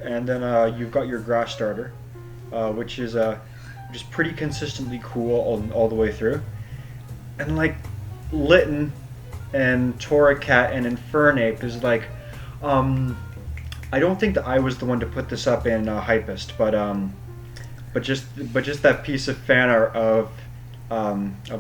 Speaker 2: And then you've got your grass starter, which is just pretty consistently cool all the way through. And like Litten and Torracat and Infernape is like, I don't think that I was the one to put this up in Hypest, but just that piece of fan art of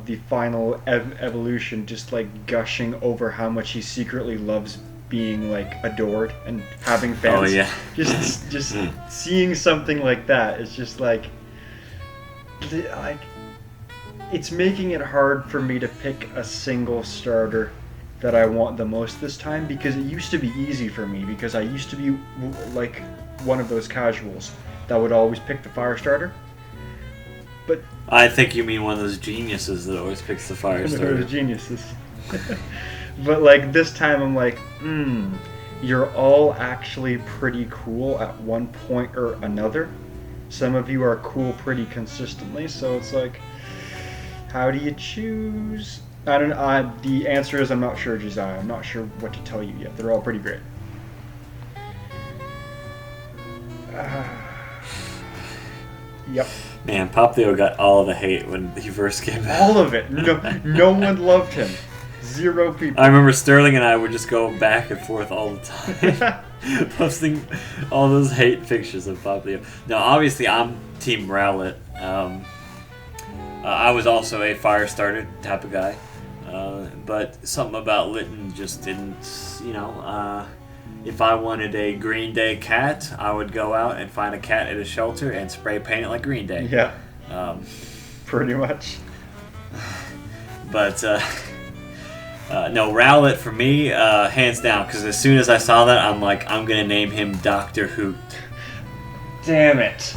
Speaker 2: the final evolution, just like gushing over how much he secretly loves being like adored and having fans.
Speaker 1: Oh yeah.
Speaker 2: Just seeing something like that is just like it's making it hard for me to pick a single starter that I want the most this time, because it used to be easy for me, because I used to be like one of those casuals that would always pick the fire starter. But
Speaker 1: I think you mean one of those geniuses that always picks the fire starter.
Speaker 2: Those geniuses. But like this time I'm like, you're all actually pretty cool at one point or another. Some of you are cool pretty consistently, so it's like, how do you choose? I don't know. The answer is I'm not sure, Josiah. I'm not sure what to tell you yet. They're all pretty great. Yep.
Speaker 1: Man, Poplio got all the hate when he first came out.
Speaker 2: All of it. No one loved him. 0 people.
Speaker 1: I remember Sterling and I would just go back and forth all the time, posting all those hate pictures of Poplio. Now, obviously, I'm Team Rowlet. I was also a fire starter type of guy, but something about Litten just didn't, if I wanted a Green Day cat, I would go out and find a cat at a shelter and spray paint it like Green Day.
Speaker 2: Yeah. Pretty much.
Speaker 1: But, no, Rowlet for me, hands down, because as soon as I saw that, I'm like, I'm going to name him Dr. Hoot.
Speaker 2: Damn it.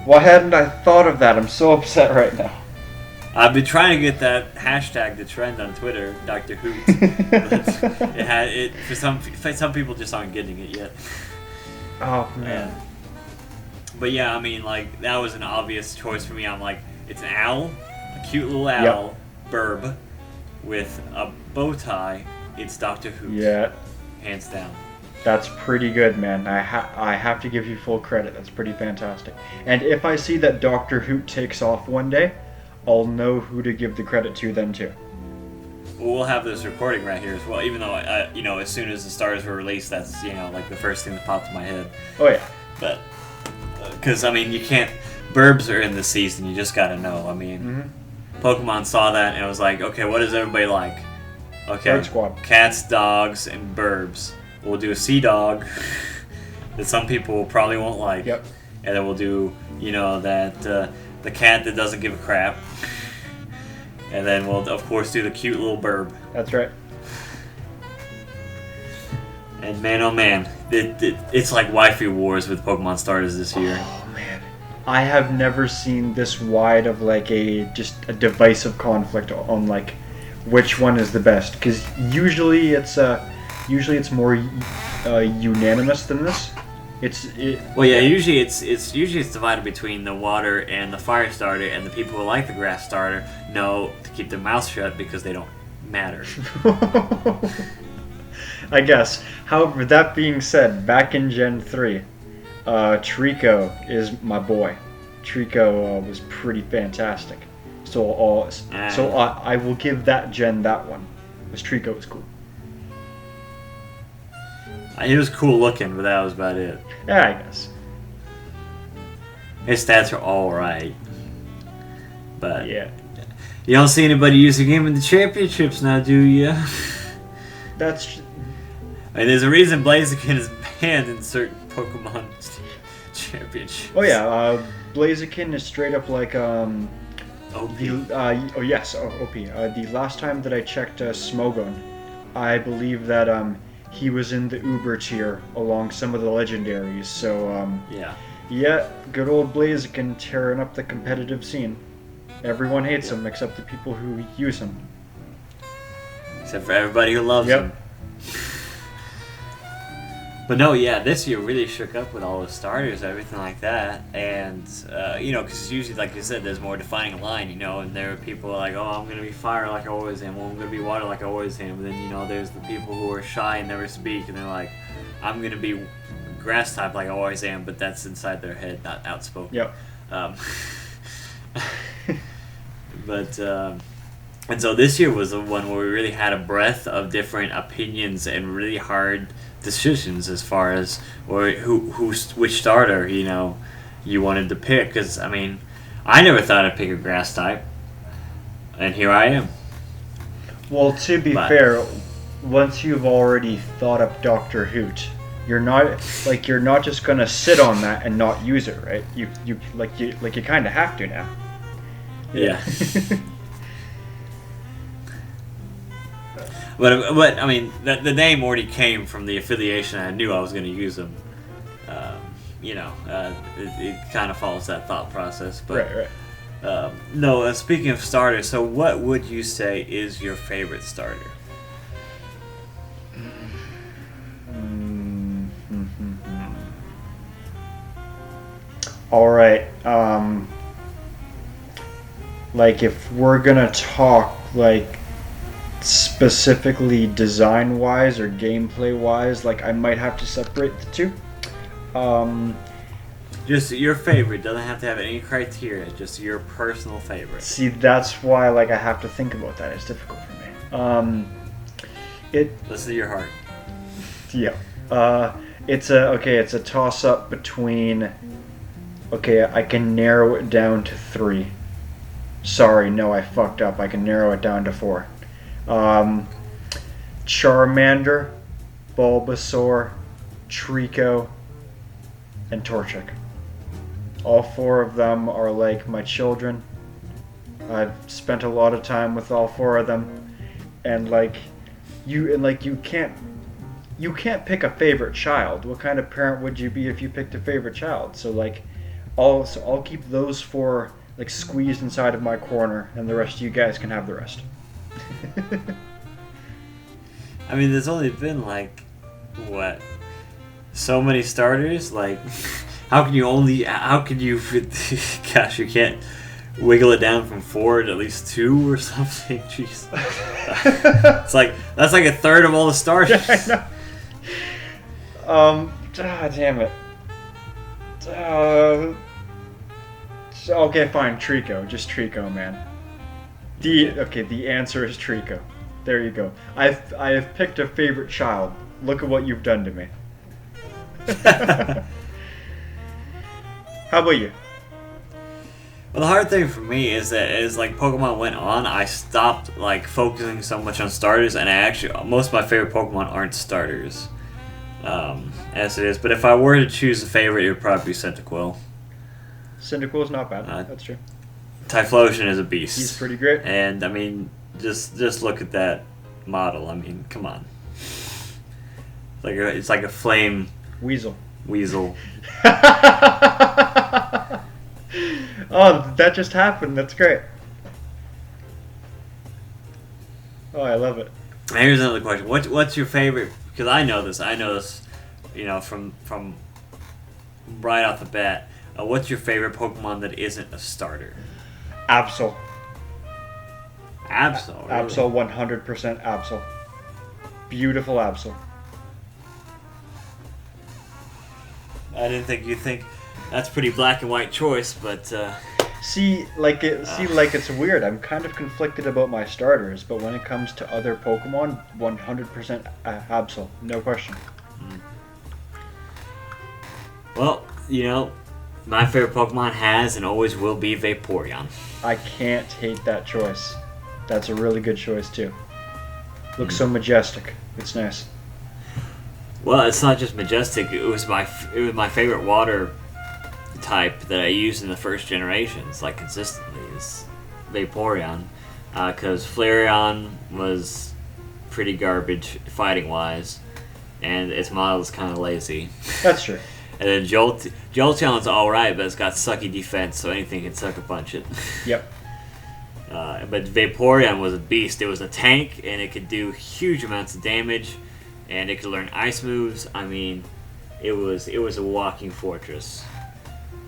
Speaker 2: Why hadn't I thought of that? I'm so upset right now.
Speaker 1: I've been trying to get that hashtag to trend on Twitter, Dr. Hoot. But for some people just aren't getting it yet.
Speaker 2: Oh, man.
Speaker 1: But yeah, I mean, like, that was an obvious choice for me. I'm like, it's an owl, a cute little owl, burb, with a bow tie. It's Dr. Hoot.
Speaker 2: Yeah.
Speaker 1: Hands down.
Speaker 2: That's pretty good, man. I have to give you full credit. That's pretty fantastic. And if I see that Dr. Hoot takes off one day, I'll know who to give the credit to then too.
Speaker 1: We'll have this recording right here as well, even though, as soon as the stars were released, that's, like the first thing that popped in my head.
Speaker 2: Oh, yeah.
Speaker 1: But, because, you can't, burbs are in the season, you just gotta know. Pokemon saw that and it was like, okay, what does everybody like? Okay,
Speaker 2: Bird Squad.
Speaker 1: Cats, dogs, and burbs. We'll do a sea dog that some people probably won't like.
Speaker 2: Yep.
Speaker 1: And then we'll do, the cat that doesn't give a crap. And then we'll, of course, do the cute little burb.
Speaker 2: That's right.
Speaker 1: And man, oh man, it's like waifu wars with Pokemon starters this year.
Speaker 2: Oh man, I have never seen this wide of like a divisive conflict on like which one is the best. Because usually it's more unanimous than this.
Speaker 1: Usually it's divided between the water and the fire starter, and the people who like the grass starter know to keep their mouth shut because they don't matter.
Speaker 2: I guess. However, that being said, back in Gen 3, Trico is my boy. Trico was pretty fantastic. So I will give that gen that one, because Trico was cool.
Speaker 1: He was cool looking, but that was about it.
Speaker 2: Yeah, I guess.
Speaker 1: His stats are alright. But
Speaker 2: yeah.
Speaker 1: You don't see anybody using him in the championships now, do you?
Speaker 2: That's...
Speaker 1: there's a reason Blaziken is banned in certain Pokemon championships.
Speaker 2: Oh yeah, Blaziken is straight up like,
Speaker 1: OP.
Speaker 2: OP. The last time that I checked Smogon, I believe that, he was in the Uber tier along some of the legendaries, so yeah, good old Blaziken tearing up the competitive scene. Everyone hates him except the people who use him.
Speaker 1: Except for everybody who loves him. But no, yeah, this year really shook up with all the starters, everything like that, and because usually, like you said, there's more defining a line, and there are people like, oh, I'm gonna be fire like I always am, or I'm gonna be water like I always am. But then there's the people who are shy and never speak, and they're like, I'm gonna be grass type like I always am, but that's inside their head, not outspoken.
Speaker 2: Yep.
Speaker 1: But and so this year was the one where we really had a breadth of different opinions and really hard decisions as far as which starter you wanted to pick. Because I never thought I'd pick a grass type, and here I am.
Speaker 2: Well, to be fair, once you've already thought up Dr. Hoot, you're not just gonna sit on that and not use it, right? You kind of have to now.
Speaker 1: Yeah. But the name already came from the affiliation. I knew I was going to use them. It kind of follows that thought process. But,
Speaker 2: right.
Speaker 1: No, speaking of starters, so what would you say is your favorite starter?
Speaker 2: All right. If we're gonna talk specifically design-wise or gameplay-wise, I might have to separate the two.
Speaker 1: Just your favorite. Doesn't have to have any criteria. Just your personal favorite.
Speaker 2: See, that's why I have to think about that. It's difficult for me.
Speaker 1: Listen to your heart.
Speaker 2: Yeah. It's a toss-up between. Okay, I can narrow it down to 3. Sorry, no, I fucked up. I can narrow it down to 4. Charmander, Bulbasaur, Trico, and Torchic. All 4 of them are like my children. I've spent a lot of time with all 4 of them, and you can't pick a favorite child. What kind of parent would you be if you picked a favorite child? So I'll keep those 4 squeezed inside of my corner, and the rest of you guys can have the rest.
Speaker 1: There's only been so many starters. How can you gosh, you can't wiggle it down from 4 to at least 2 or something. Jeez. That's like a third of all the starters.
Speaker 2: Yeah, I know. Damn it. Okay, fine, Trico. Just Trico, man. The answer is Trico. There you go. I have picked a favorite child. Look at what you've done to me. How about you?
Speaker 1: Well, the hard thing for me is that as Pokemon went on, I stopped focusing so much on starters, and most of my favorite Pokemon aren't starters, as it is. But if I were to choose a favorite, it would probably be Cyndaquil.
Speaker 2: Cyndaquil's not bad. That's true.
Speaker 1: Typhlosion is a beast.
Speaker 2: He's pretty great.
Speaker 1: And just look at that model. Come on. It's like a flame
Speaker 2: weasel. Oh, that just happened. That's great. Oh, I love it.
Speaker 1: And here's another question. What's your favorite? Because I know this, from right off the bat. What's your favorite Pokemon that isn't a starter?
Speaker 2: Absol.
Speaker 1: Absol, really?
Speaker 2: Absol, 100% Absol. Beautiful Absol.
Speaker 1: I didn't think you'd think that's a pretty black and white choice, but
Speaker 2: it's weird. I'm kind of conflicted about my starters, but when it comes to other Pokemon, 100% Absol, no question.
Speaker 1: Well, my favorite Pokemon has and always will be Vaporeon.
Speaker 2: I can't hate that choice. That's a really good choice too. Looks so majestic. It's nice.
Speaker 1: Well, it's not just majestic. It was my favorite water type that I used in the first generations, consistently, is Vaporeon. Because Flareon was pretty garbage fighting wise, and its model is kind of lazy.
Speaker 2: That's true.
Speaker 1: And then Jolteon's alright, but it's got sucky defense, so anything can sucker punch it.
Speaker 2: Yep.
Speaker 1: But Vaporeon was a beast. It was a tank, and it could do huge amounts of damage, and it could learn ice moves. it was a walking fortress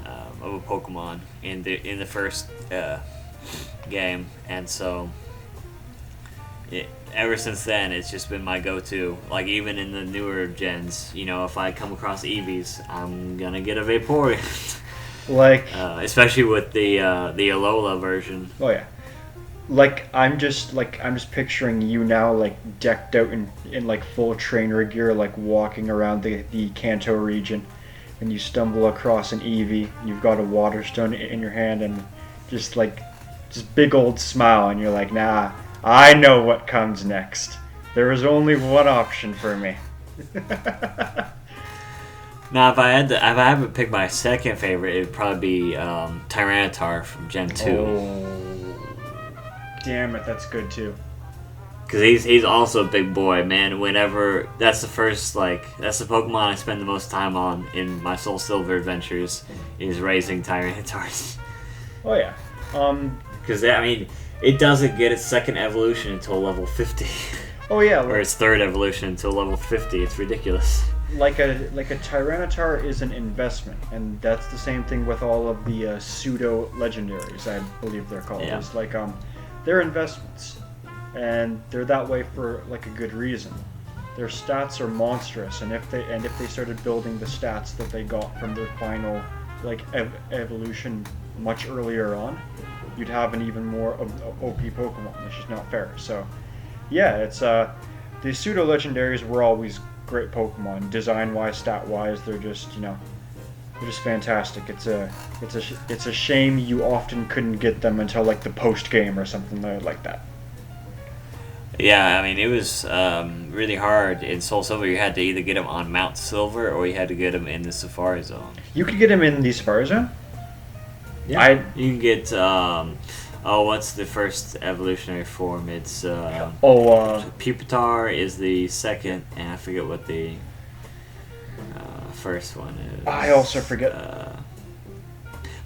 Speaker 1: of a Pokemon in the first game, and so ever since then it's just been my go-to. Like even in the newer gens, if I come across Eevees, I'm gonna get a Vaporeon.
Speaker 2: Like,
Speaker 1: especially with the Alola version.
Speaker 2: oh yeah. I'm just picturing you now, like decked out in like full trainer gear, like walking around the Kanto region, and you stumble across an Eevee. You've got a Water Stone in your hand, and just big old smile, and you're like, nah, I know what comes next. There is only one option for me.
Speaker 1: Now, if I had to pick my second favorite, it'd probably be Tyranitar from Gen 2.
Speaker 2: Oh, damn it, that's good too.
Speaker 1: Because he's also a big boy, man. Whenever that's the Pokemon I spend the most time on in my Soul Silver adventures is raising Tyranitars.
Speaker 2: Oh yeah.
Speaker 1: Because it doesn't get its second evolution until level 50.
Speaker 2: Oh yeah.
Speaker 1: Or its third evolution until level 50. It's ridiculous.
Speaker 2: Like a Tyranitar is an investment, and that's the same thing with all of the pseudo legendaries, I believe they're called.
Speaker 1: Yeah.
Speaker 2: It's like they're investments, and they're that way for like a good reason. Their stats are monstrous, and if they started building the stats that they got from their final evolution much earlier on, you'd have an even more OP Pokemon. It's just not fair. So yeah, it's the pseudo legendaries were always great Pokemon, design-wise, stat-wise. They're just fantastic. It's a shame you often couldn't get them until like the post-game or something like that.
Speaker 1: Yeah, it was really hard in Soul Silver. You had to either get them on Mount Silver or you had to get them in the Safari Zone.
Speaker 2: You could get them in the Safari Zone?
Speaker 1: Yeah. You can get what's the first evolutionary form? It's Pupitar is the second, and I forget what the first one is.
Speaker 2: I also forget.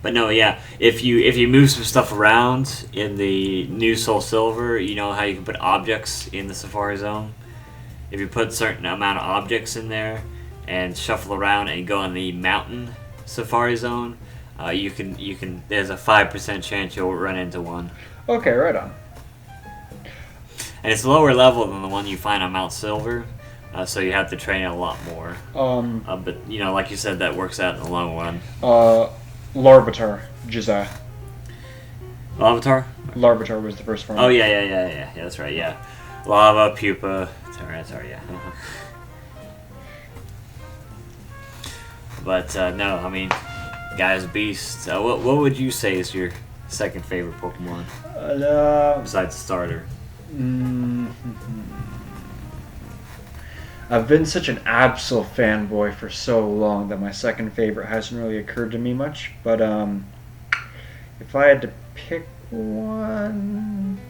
Speaker 1: But no, yeah. If you move some stuff around in the new Soul Silver, you know how you can put objects in the Safari Zone. If you put a certain amount of objects in there and shuffle around and go in the mountain Safari Zone, you can. There's a 5% chance you'll run into one.
Speaker 2: Okay, right on.
Speaker 1: And it's lower level than the one you find on Mount Silver, so you have to train it a lot more. But like you said, that works out in the long run.
Speaker 2: Larvitar, Josiah.
Speaker 1: Larvitar?
Speaker 2: Larvitar was the first form.
Speaker 1: Oh yeah. That's right. Yeah, Lava, Pupa, Tyranitar. Yeah. But no, Guy's Beast. What would you say is your second favorite Pokemon besides the starter?
Speaker 2: I've been such an Absol fanboy for so long that my second favorite hasn't really occurred to me much. But if I had to pick one,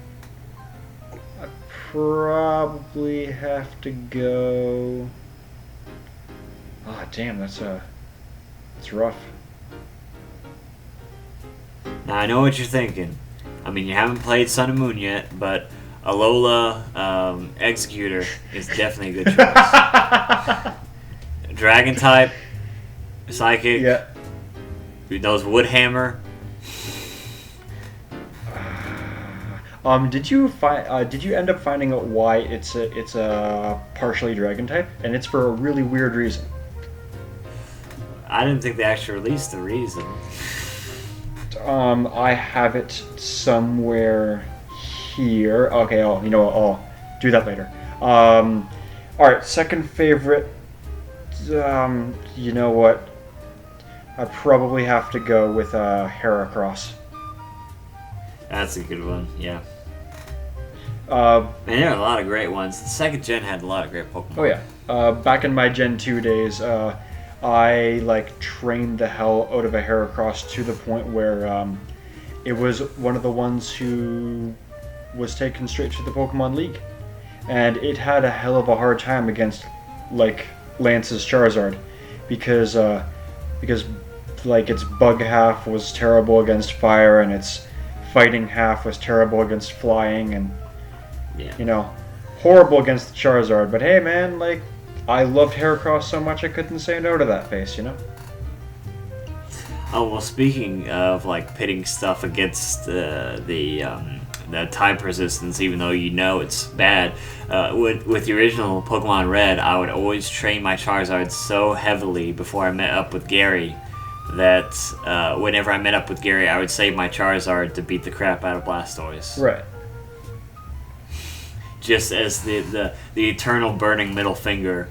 Speaker 2: I'd probably have to go. Ah, damn, that's rough.
Speaker 1: Now I know what you're thinking. You haven't played Sun and Moon yet, but Alola Executor is definitely a good choice. Dragon type, Psychic.
Speaker 2: Yeah.
Speaker 1: Who knows Wood Hammer?
Speaker 2: Did you end up finding out why it's a partially Dragon type? And it's for a really weird reason.
Speaker 1: I didn't think they actually released the reason.
Speaker 2: I have it somewhere here. Okay, I'll do that later. Alright, second favorite. You know what? I probably have to go with Heracross.
Speaker 1: That's a good one, yeah.
Speaker 2: Man,
Speaker 1: there are a lot of great ones. The second gen had a lot of great Pokemon.
Speaker 2: Oh yeah. Back in my Gen 2 days, I trained the hell out of a Heracross to the point where it was one of the ones who was taken straight to the Pokemon League, and it had a hell of a hard time against Lance's Charizard because its bug half was terrible against fire and its fighting half was terrible against flying, and horrible against the Charizard. But hey man, I loved Heracross so much I couldn't say no to that face, you know?
Speaker 1: Oh well, speaking of like pitting stuff against the type resistance, even though you know it's bad, with the original Pokemon Red, I would always train my Charizard so heavily before I met up with Gary that whenever I met up with Gary, I would save my Charizard to beat the crap out of Blastoise.
Speaker 2: Right.
Speaker 1: Just as the eternal burning middle finger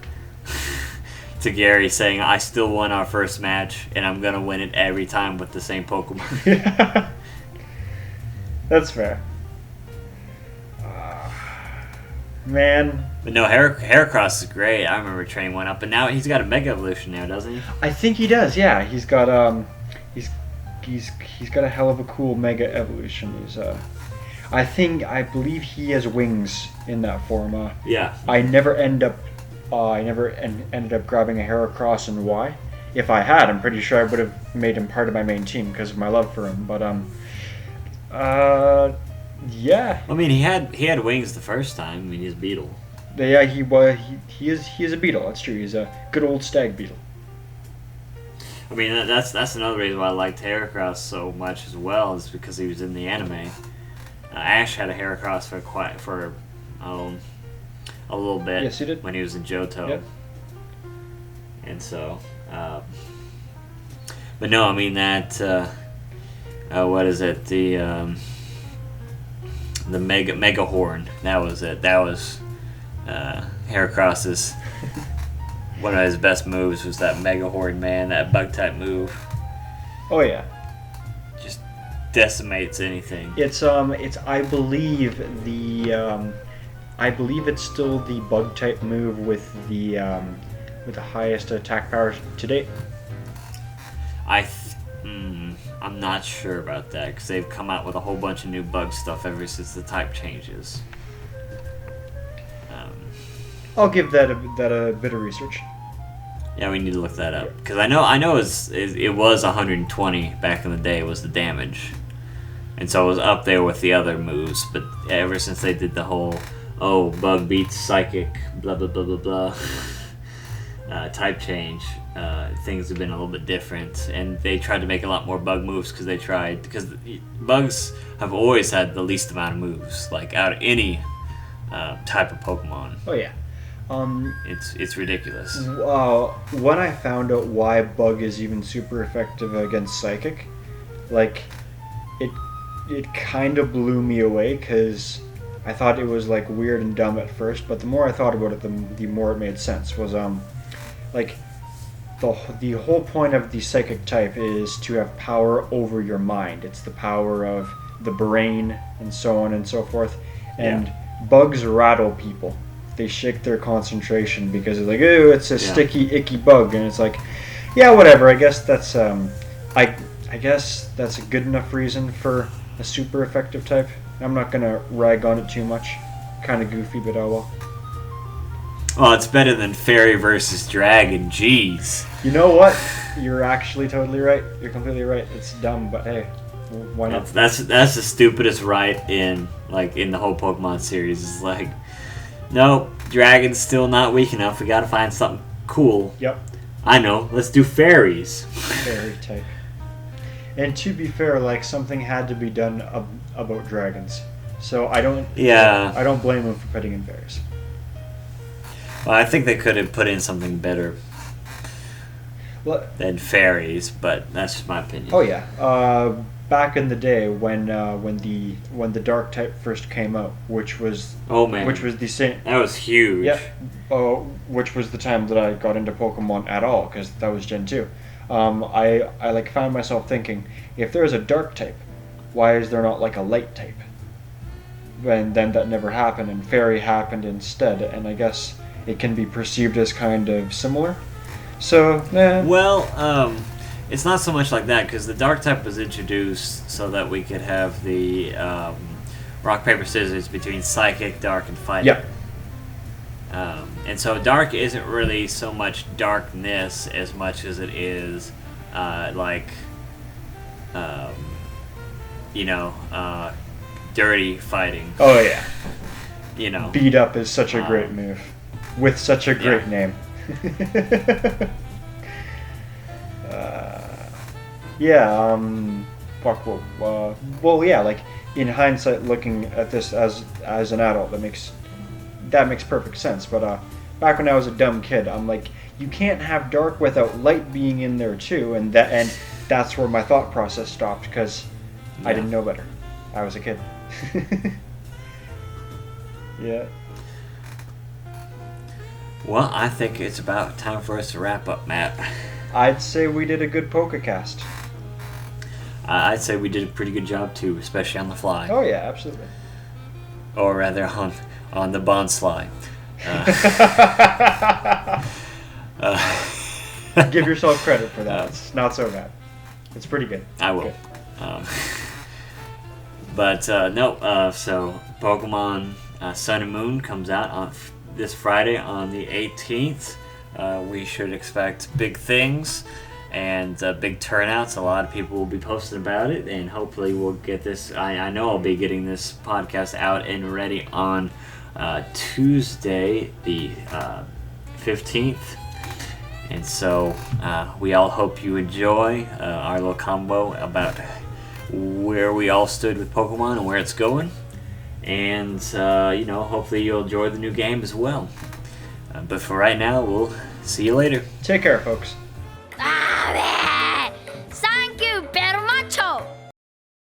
Speaker 1: to Gary, saying, I still won our first match, and I'm going to win it every time with the same Pokemon.
Speaker 2: Yeah. That's fair. Man.
Speaker 1: But no, Heracross is great. I remember training one up, but now he's got a Mega Evolution now, doesn't he?
Speaker 2: I think he does, yeah. He's got he's got a hell of a cool Mega Evolution. I believe he has wings in that form.
Speaker 1: Yeah.
Speaker 2: I never ended up grabbing a Heracross in Y. If I had, I'm pretty sure I would have made him part of my main team because of my love for him. But yeah.
Speaker 1: I mean, he had wings the first time. I mean, he's a beetle.
Speaker 2: Yeah, he is a beetle. That's true. He's a good old stag beetle.
Speaker 1: I mean, that's another reason why I liked Heracross so much as well, is because he was in the anime. Ash had a Heracross for a little bit.
Speaker 2: Yes, he did.
Speaker 1: When he was in Johto.
Speaker 2: Yep.
Speaker 1: And so, but no, I mean that. What is it? The Mega Horn. That was it. That was Heracross's. One of his best moves was that Mega Horn, man. That bug type move.
Speaker 2: Oh yeah.
Speaker 1: Just decimates anything.
Speaker 2: It's I believe it's still the bug type move with the highest attack power to date.
Speaker 1: I'm not sure about that because they've come out with a whole bunch of new bug stuff ever since the type changes.
Speaker 2: I'll give that a bit of research.
Speaker 1: Yeah, we need to look that up because I know it was 120 back in the day was the damage, and so it was up there with the other moves. But ever since they did the whole bug beats psychic blah blah blah blah blah type change, things have been a little bit different, and they tried to make a lot more bug moves because bugs have always had the least amount of moves, like out of any type of Pokemon.
Speaker 2: Oh yeah.
Speaker 1: It's ridiculous.
Speaker 2: When I found out why Bug is even super effective against Psychic, like it kind of blew me away because I thought it was like weird and dumb at first, but the more I thought about it, the more it made sense. Was like the whole point of the Psychic type is to have power over your mind. It's the power of the brain and so on and so forth. And bugs rattle people. They shake their concentration because they're like, oh, it's a sticky, icky bug, and it's like, yeah, whatever. I guess that's I guess that's a good enough reason for a super effective type. I'm not gonna rag on it too much. Kind of goofy, but oh well.
Speaker 1: Well, it's better than Fairy versus Dragon. Jeez.
Speaker 2: You know what? You're actually totally right. You're completely right. It's dumb, but hey, why not?
Speaker 1: That's the stupidest right in the whole Pokemon series. It's like, no, Dragon's still not weak enough. We gotta find something cool.
Speaker 2: Yep.
Speaker 1: I know. Let's do fairies.
Speaker 2: Fairy type. And to be fair, like something had to be done about dragons. So I don't blame them for putting in fairies.
Speaker 1: Well, I think they could have put in something better than fairies, but that's just my opinion.
Speaker 2: Oh yeah. Back in the day when the dark type first came out, which was the same.
Speaker 1: That was huge.
Speaker 2: Yeah. Which was the time that I got into Pokemon at all, because that was Gen 2. I like found myself thinking, if there's a dark type, why is there not like a light type? And then that never happened, and fairy happened instead, and I guess it can be perceived as kind of similar. So,
Speaker 1: well, it's not so much like that, because the dark type was introduced so that we could have the rock, paper, scissors between psychic, dark, and fighting.
Speaker 2: Yeah.
Speaker 1: And so dark isn't really so much darkness as much as it is
Speaker 2: dirty
Speaker 1: fighting.
Speaker 2: Oh yeah. Beat up is such a great move. with such a great
Speaker 1: Yeah.
Speaker 2: name. Yeah. Fuck. Well, yeah. Like in hindsight, looking at this as an adult, that makes perfect sense. But back when I was a dumb kid, I'm like, you can't have dark without light being in there too, and that's where my thought process stopped because I
Speaker 1: Yeah.
Speaker 2: didn't know better. I was a kid. Yeah.
Speaker 1: Well, I think it's about time for us to wrap up, Matt.
Speaker 2: I'd say we did a good Pokecast.
Speaker 1: I'd say we did a pretty good job too, especially on the fly,
Speaker 2: Oh yeah, absolutely.
Speaker 1: or rather on the bond slide.
Speaker 2: Give yourself credit for that. It's not so bad. It's pretty good.
Speaker 1: I will.
Speaker 2: Good.
Speaker 1: So Pokemon Sun and Moon comes out on this Friday on the 18th. We should expect big things and big turnouts. A lot of people will be posting about it, and hopefully we'll get this. I know I'll be getting this podcast out and ready on Tuesday, the 15th. And so we all hope you enjoy our little combo about where we all stood with Pokemon and where it's going. And, hopefully you'll enjoy the new game as well. But for right now, we'll see you later.
Speaker 2: Take care, folks.